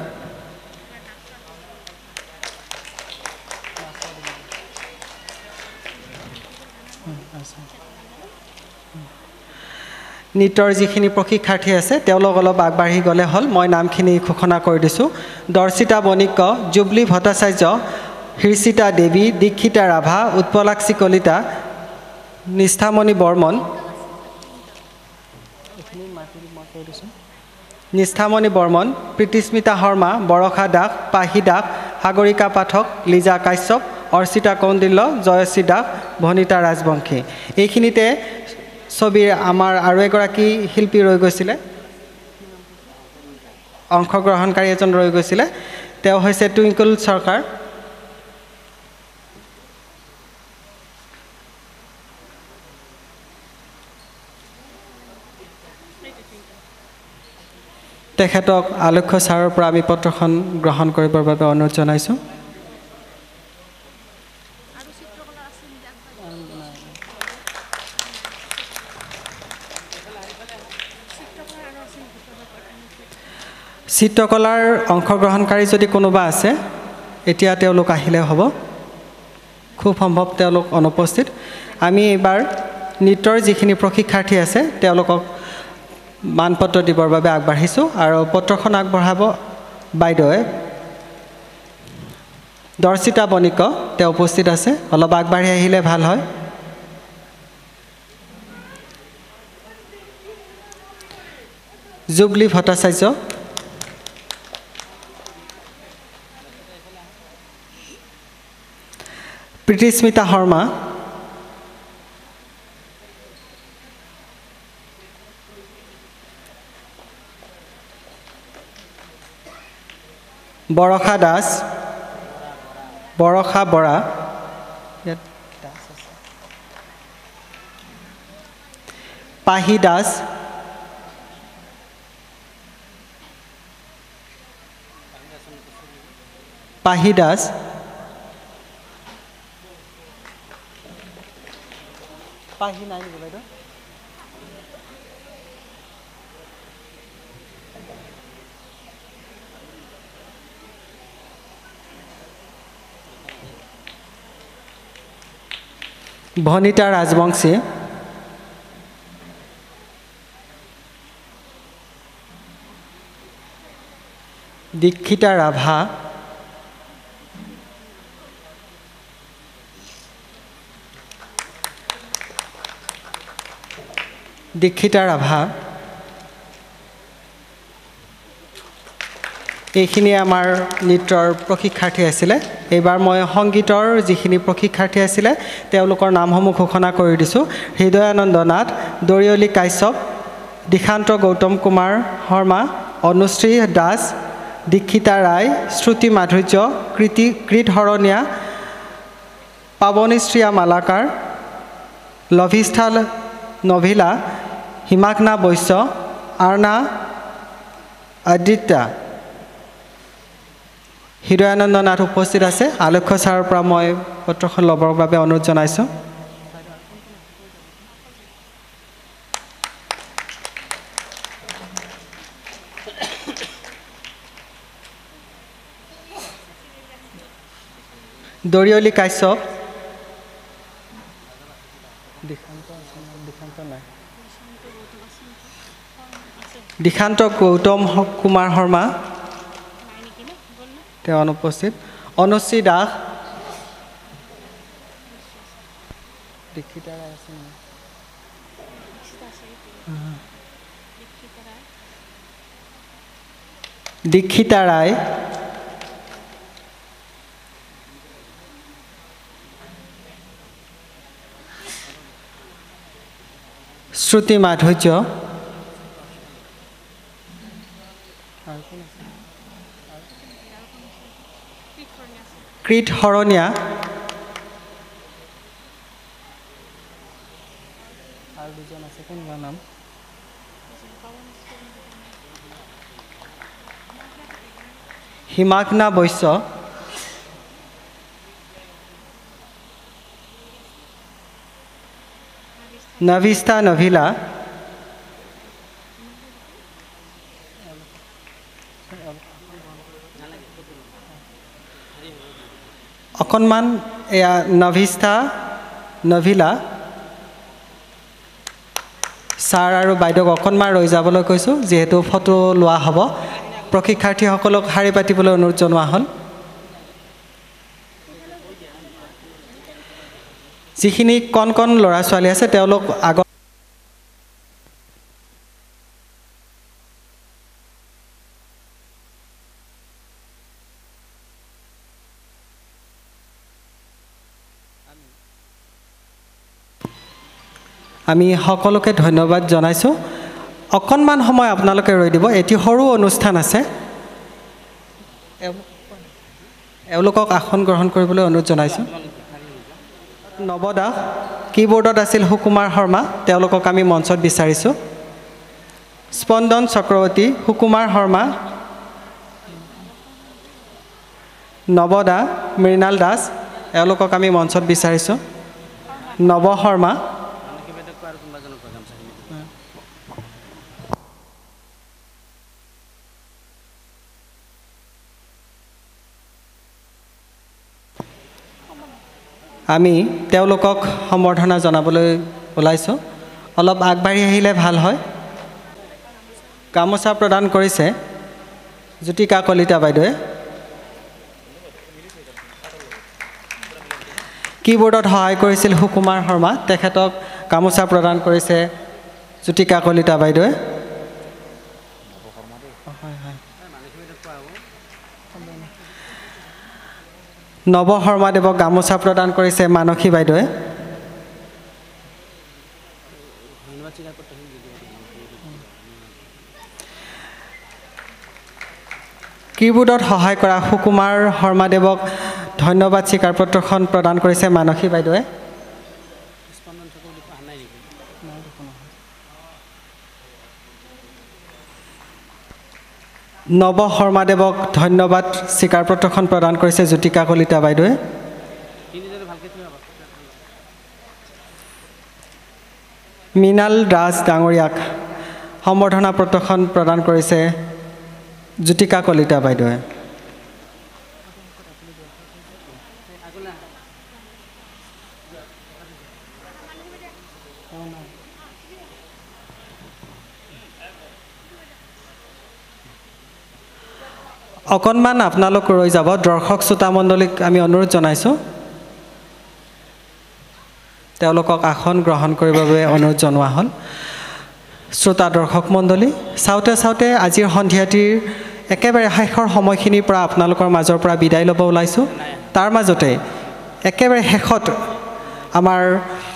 B: নৃত্যৰ যিখিনি প্ৰশিক্ষাৰ্থী আছে তেওঁলোক অলপ আগবাঢ়ি গ'লে হ'ল। মই নামখিনি ঘোষণা কৰি দিছোঁ। দৰ্শিতা বণিক্য, জুবলি ভট্টাচাৰ্য, হৃষিতা দেৱী, দীক্ষিতা ৰাভা, উৎপলাক্ষী কলিতা, নিষ্ঠামণি বৰ্মন, প্ৰীতিস্মিতা শৰ্মা, বৰষা দাস, পাহি দাস, সাগৰিকা পাঠক, লিজা কাশ্যপ, অৰ্চিতা কৌণ্ডিল্য, জয়শ্ৰী দাস, ভনিতা ৰাজবংশী। এইখিনিতে ছবিৰ আমাৰ আৰু এগৰাকী শিল্পী ৰৈ গৈছিলে, অংশগ্ৰহণকাৰী এজন ৰৈ গৈছিলে। তেওঁ হৈছে টুইংকল চৰকাৰ। তেখেতক আলক্ষ্য ছাৰৰ পৰা আমি পত্ৰখন গ্ৰহণ কৰিবৰ বাবে অনুৰোধ জনাইছোঁ। চিত্ৰকলাৰ অংশগ্ৰহণকাৰী যদি কোনোবা আছে এতিয়া তেওঁলোক আহিলে হ'ব। খুব সম্ভৱ তেওঁলোক অনুপস্থিত আমি এইবাৰ নৃত্যৰ যিখিনি প্ৰশিক্ষাৰ্থী আছে তেওঁলোকক মানপত্ৰ দিবৰ বাবে আগবাঢ়িছোঁ আৰু পত্ৰখন আগবঢ়াব বাইদেৱে দৰ্শিতা বণিক তেওঁ উপস্থিত আছে অলপ আগবাঢ়ি আহিলে ভাল হয় জুবলি ভট্টাচাৰ্য প্ৰীতিস্মিতা শৰ্মা বৰষা দাস বৰষা বৰা পাহি দাস পাহি দাস পাহি নাই নেকি বাইদেউ ভনিতা ৰাজবংশী দীক্ষিতা ৰাভা দীক্ষিতা ৰাভা এইখিনি আমাৰ নৃত্যৰ প্ৰশিক্ষাৰ্থী আছিলে এইবাৰ মই সংগীতৰ যিখিনি প্ৰশিক্ষাৰ্থী আছিলে তেওঁলোকৰ নামসমূহ ঘোষণা কৰি দিছোঁ হৃদয়ানন্দ নাথ দৰিয়লি কাশ্যপ দিশান্ত গৌতম কুমাৰ শৰ্মা অনুশ্ৰী দাস দীক্ষিতা ৰায় শ্ৰুতি মাধুৰ্য কৃত শৰণীয়া পাৱনীশ্ৰিয়া মালাকাৰ লভিষ্ঠা নভিলা হিমাগ্না বৈশ্য আৰ্ণা আদিত্যা হৃদয়ানন্দ নাথ উপস্থিত আছে আলক্ষ্য ছাৰৰ পৰা মই পত্ৰখন ল'বৰ বাবে অনুৰোধ জনাইছোঁ দৰিয়লি কাশ্যপ দিশান্ত গৌতম কুমাৰ শৰ্মা তেওঁ অনুপস্থিত অনুশ্ৰী দাস দীক্ষিতা ৰায় শ্ৰুতি মাধুৰ্য কৃত শৰণীয়া আৰু দুজন আছে কোনবা নাম হিমাগ্না বৈশ্য নভিষ্ঠা নভিলা অকণমান এয়া নভিষ্ঠা নভিলা ছাৰ আৰু বাইদেউক অকণমান ৰৈ যাবলৈ কৈছোঁ যিহেতু ফটো লোৱা হ'ব প্ৰশিক্ষাৰ্থীসকলক শাৰী পাতিবলৈ অনুৰোধ জনোৱা হ'ল যিখিনি কণ কণ ল'ৰা ছোৱালী আছে তেওঁলোক আগত আমি সকলোকে ধন্যবাদ জনাইছোঁ অকণমান সময় আপোনালোকে ৰৈ দিব এটি সৰু অনুষ্ঠান আছে এওঁলোকক আসন গ্ৰহণ কৰিবলৈ অনুৰোধ জনাইছোঁ নৱ দাস কীবৰ্ডত আছিল সুকুমাৰ শৰ্মা তেওঁলোকক আমি মঞ্চত বিচাৰিছোঁ স্পন্দন চক্ৰৱৰ্তী সুকুমাৰ শৰ্মা নৱদা মৃণাল দাস এওঁলোকক আমি মঞ্চত বিচাৰিছোঁ নৱ শৰ্মা আমি তেওঁলোকক সম্বৰ্ধনা জনাবলৈ ওলাইছোঁ অলপ আগবাঢ়ি আহিলে ভাল হয় গামোচা প্ৰদান কৰিছে জ্যোতিকা কলিতা বাইদেৱে কিবোৰ্ডত সহায় কৰিছিল সুকুমাৰ শৰ্মা তেখেতক গামোচা প্ৰদান কৰিছে জ্যোতিকা কলিতা বাইদেৱে নৱ শৰ্মাদেৱক গামোচা প্ৰদান কৰিছে মানসী বাইদেৱে কিবোৰ্ডত সহায় কৰা সুকুমাৰ শৰ্মাদেৱক ধন্যবাদ স্বীকাৰপত্ৰখন প্ৰদান কৰিছে মানসী বাইদেৱে নৱ শৰ্মাদেৱক ধন্যবাদ স্বীকাৰপত্ৰখন প্ৰদান কৰিছে জ্যোতিকা কলিতা বাইদেৱে মৃণাল দাস ডাঙৰীয়াক সম্বৰ্ধনা পত্ৰখন প্ৰদান কৰিছে জ্যোতিকা কলিতা বাইদেৱে অকণমান আপোনালোক ৰৈ যাব দৰ্শক শ্ৰোতা মণ্ডলীক আমি অনুৰোধ জনাইছোঁ তেওঁলোকক আসন গ্ৰহণ কৰিবৰ বাবে অনুৰোধ জনোৱা হ'ল শ্ৰোতা দৰ্শক মণ্ডলী চাওঁতে চাওঁতে আজিৰ সন্ধিয়াটিৰ একেবাৰে শেষৰ সময়খিনিৰ পৰা আপোনালোকৰ মাজৰ পৰা বিদায় ল'ব ওলাইছোঁ তাৰ মাজতে একেবাৰে শেষত আমাৰ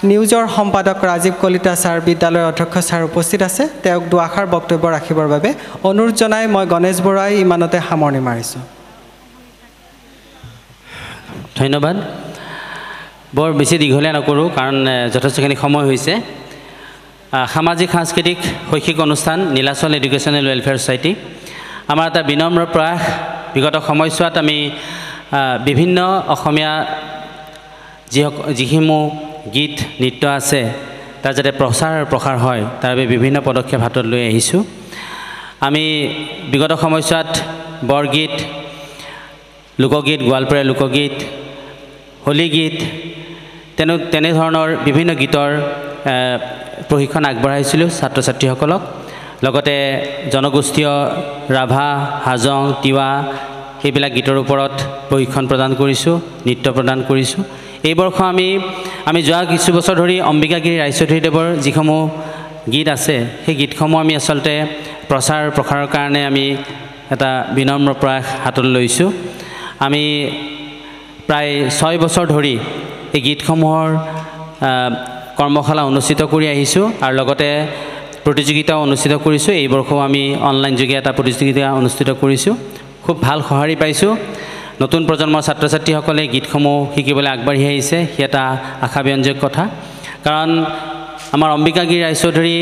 B: নিউজৰ সম্পাদক ৰাজীৱ কলিতা ছাৰ বিদ্যালয়ৰ অধ্যক্ষ ছাৰ উপস্থিত আছে তেওঁক দুআষাৰ বক্তব্য ৰাখিবৰ বাবে অনুৰোধ জনাই মই গণেশ বৰুৱাই ইমানতে সামৰণি মাৰিছোঁ
L: ধন্যবাদ বৰ বেছি দীঘলীয়া নকৰোঁ কাৰণ যথেষ্টখিনি সময় হৈছে সামাজিক সাংস্কৃতিক শৈক্ষিক অনুষ্ঠান নীলাচল এডুকেশ্যনেল ৱেলফেয়াৰ ছ'চাইটি আমাৰ এটা বিনম্ৰ প্ৰয়াস বিগত সময়ছোৱাত আমি বিভিন্ন অসমীয়া যিসমূহ গীত নৃত্য আছে তাৰ যাতে প্ৰচাৰ আৰু প্ৰসাৰ হয় তাৰ বাবে বিভিন্ন পদক্ষেপ হাতত লৈ আহিছোঁ আমি বিগত সময়ছোৱাত বৰগীত লোকগীত গোৱালপৰীয়া লোকগীত হোলী গীত তেনেধৰণৰ বিভিন্ন গীতৰ প্ৰশিক্ষণ আগবঢ়াইছিলোঁ ছাত্ৰ ছাত্ৰীসকলক লগতে জনগোষ্ঠীয় ৰাভা হাজং তিৱা সেইবিলাক গীতৰ ওপৰত প্ৰশিক্ষণ প্ৰদান কৰিছোঁ নৃত্য প্ৰদান কৰিছোঁ এই বৰ্ষ আমি যোৱা কিছু বছৰ ধৰি অম্বিকাগিৰি ৰায়চৌধুৰীদেৱৰ যিসমূহ গীত আছে সেই গীতসমূহ আমি আচলতে প্ৰচাৰ প্ৰসাৰৰ কাৰণে আমি এটা বিনম্ৰ প্ৰয়াস হাতত লৈছোঁ আমি প্ৰায় 6 বছৰ ধৰি এই গীতসমূহৰ কৰ্মশালা অনুষ্ঠিত কৰি আহিছোঁ আৰু লগতে প্ৰতিযোগিতাও অনুষ্ঠিত কৰিছোঁ এই বৰ্ষও আমি অনলাইন যোগে এটা প্ৰতিযোগিতা অনুষ্ঠিত কৰিছোঁ খুব ভাল সঁহাৰি পাইছোঁ নতুন প্ৰজন্মৰ ছাত্ৰ ছাত্ৰীসকলে গীতসমূহ শিকিবলৈ আগবাঢ়ি আহিছে সি এটা আশাব্যঞ্জক কথা কাৰণ আমাৰ অম্বিকাগিৰি ৰায়চৌধুৰী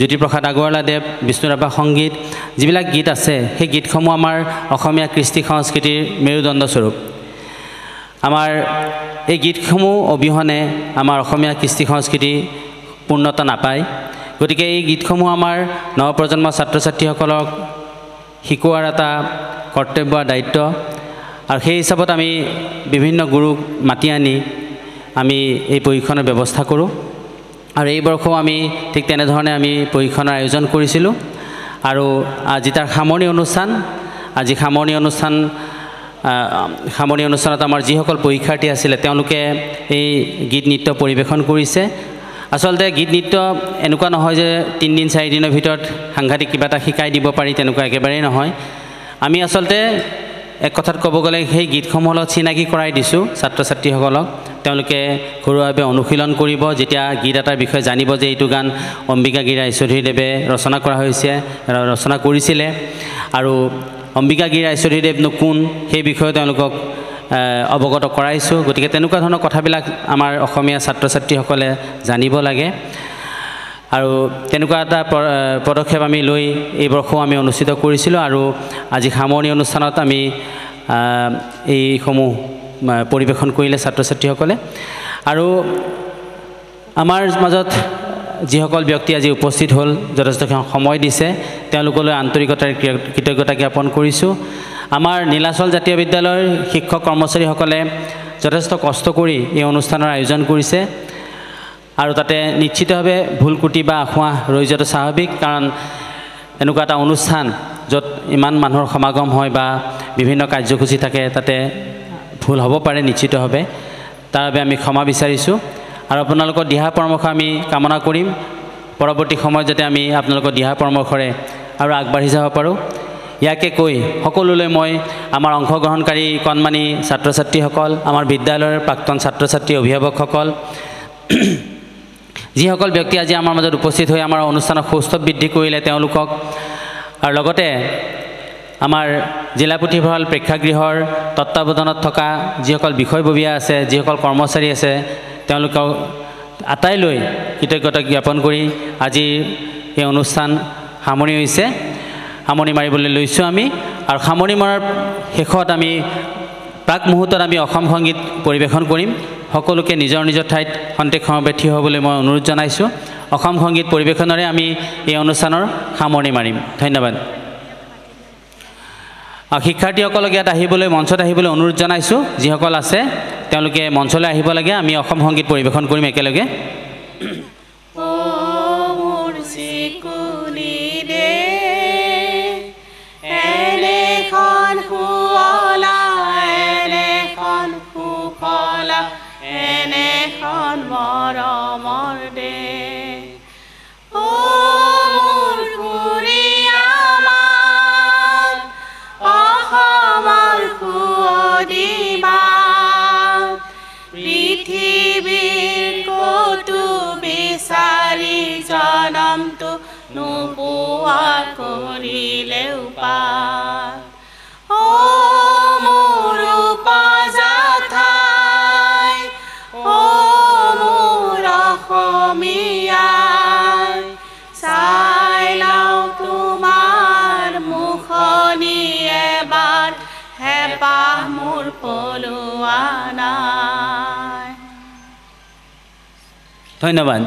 L: জ্যোতিপ্ৰসাদ আগৰৱালাদেৱ বিষ্ণুৰাভা সংগীত যিবিলাক গীত আছে সেই গীতসমূহ আমাৰ অসমীয়া কৃষ্টি সংস্কৃতিৰ মেৰুদণ্ডস্বৰূপ আমাৰ এই গীতসমূহ অবিহনে আমাৰ অসমীয়া কৃষ্টি সংস্কৃতি পূৰ্ণতা নাপায় গতিকে এই গীতসমূহ আমাৰ নৱপ্ৰজন্মৰ ছাত্ৰ ছাত্ৰীসকলক শিকোৱাৰ এটা কৰ্তব্য দায়িত্ব আৰু সেই হিচাপত আমি বিভিন্ন গুৰুক মাতি আনি আমি এই প্ৰশিক্ষণৰ ব্যৱস্থা কৰোঁ আৰু এই বৰ্ষও আমি ঠিক তেনেধৰণে আমি প্ৰশিক্ষণৰ আয়োজন কৰিছিলোঁ আৰু আজি তাৰ সামৰণি অনুষ্ঠান আজি সামৰণি অনুষ্ঠানত আমাৰ যিসকল পৰীক্ষাৰ্থী আছিলে তেওঁলোকে এই গীত নৃত্য পৰিৱেশন কৰিছে আচলতে গীত নৃত্য এনেকুৱা নহয় যে 3 দিন 4 দিনৰ ভিতৰত সাংঘাতিক কিবা এটা শিকাই দিব পাৰি তেনেকুৱা একেবাৰেই নহয় আমি আচলতে এক কথাত ক'ব গ'লে সেই গীতসমূহৰ লগত চিনাকি কৰাই দিছোঁ ছাত্ৰ ছাত্ৰীসকলক তেওঁলোকে ঘৰুৱাভাৱে অনুশীলন কৰিব যেতিয়া গীত এটাৰ বিষয়ে জানিব যে এইটো গান অম্বিকাগিৰি ৰায়চৌধুৰীদেৱে ৰচনা কৰিছিলে আৰু অম্বিকাগিৰি ৰায়চৌধুৰীদেৱনো কোন সেই বিষয়ে তেওঁলোকক অৱগত কৰাইছোঁ গতিকে তেনেকুৱা ধৰণৰ কথাবিলাক আমাৰ অসমীয়া ছাত্ৰ ছাত্ৰীসকলে জানিব লাগে আৰু তেনেকুৱা এটা পদক্ষেপ আমি লৈ এই বৰ্ষও আমি অনুষ্ঠিত কৰিছিলোঁ আৰু আজি সামৰণি অনুষ্ঠানত আমি এইসমূহ পৰিৱেশন কৰিলে ছাত্ৰ ছাত্ৰীসকলে আৰু আমাৰ মাজত যিসকল ব্যক্তি আজি উপস্থিত হ'ল যথেষ্ট সময় দিছে তেওঁলোকলৈ আন্তৰিকতাৰ কৃতজ্ঞতা জ্ঞাপন কৰিছোঁ আমাৰ নীলাচল জাতীয় বিদ্যালয়ৰ শিক্ষক কৰ্মচাৰীসকলে যথেষ্ট কষ্ট কৰি এই অনুষ্ঠানৰ আয়োজন কৰিছে আৰু তাতে নিশ্চিতভাৱে ভুল কুটি বা আখোৱা ৰৈ যোৱাটো স্বাভাৱিক কাৰণ এনেকুৱা এটা অনুষ্ঠান য'ত ইমান মানুহৰ সমাগম হয় বা বিভিন্ন কাৰ্যসূচী থাকে তাতে ভুল হ'ব পাৰে নিশ্চিতভাৱে তাৰ বাবে আমি ক্ষমা বিচাৰিছোঁ আৰু আপোনালোকৰ দিহা পৰামৰ্শ আমি কামনা কৰিম পৰৱৰ্তী সময়ত যাতে আমি আপোনালোকৰ দিহা পৰামৰ্শৰে আৰু আগবাঢ়ি যাব পাৰোঁ ইয়াকে কৈ সকলোলৈ মই আমাৰ অংশগ্ৰহণকাৰী কণমানি ছাত্ৰ ছাত্ৰীসকল আমাৰ বিদ্যালয়ৰ প্ৰাক্তন ছাত্ৰ ছাত্ৰী অভিভাৱকসকল যিসকল ব্যক্তি আজি আমাৰ মাজত উপস্থিত হৈ আমাৰ অনুষ্ঠানক সৌষ্ঠৱ বৃদ্ধি কৰিলে তেওঁলোকক আৰু লগতে আমাৰ জিলা পুথিভঁৰাল প্ৰেক্ষাগৃহৰ তত্ত্বাৱধানত থকা যিসকল বিষয়ববীয়া আছে যিসকল কৰ্মচাৰী আছে তেওঁলোকক আটাইলৈ কৃতজ্ঞতা জ্ঞাপন কৰি আজিৰ এই অনুষ্ঠান সামৰণি হৈছে সামৰণি মাৰিবলৈ লৈছোঁ আমি আৰু সামৰণি মৰাৰ শেষত আমি প্ৰাক মুহূৰ্তত আমি অসম সংগীত পৰিৱেশন কৰিম সকলোকে নিজৰ নিজৰ ঠাইত খন্তেক সময় থিয় হ'বলৈ মই অনুৰোধ জনাইছোঁ অসম সংগীত পৰিৱেশনেৰে আমি এই অনুষ্ঠানৰ সামৰণি মাৰিম ধন্যবাদ শিক্ষাৰ্থীসকলক ইয়াত আহিবলৈ মঞ্চত আহিবলৈ অনুৰোধ জনাইছোঁ যিসকল আছে তেওঁলোকে মঞ্চলৈ আহিব লাগে আমি অসম সংগীত পৰিৱেশন কৰিম একেলগে
M: জনমটো নোপোৱা কৰিলেও পাৰ ও মোৰ উপজাঠাই ও মোৰ অসমীয়াই চাই লওঁ তোমাৰ মুখনি এবাৰ হেঁপাহ মোৰ পলোৱা নাই
L: ধন্যবাদ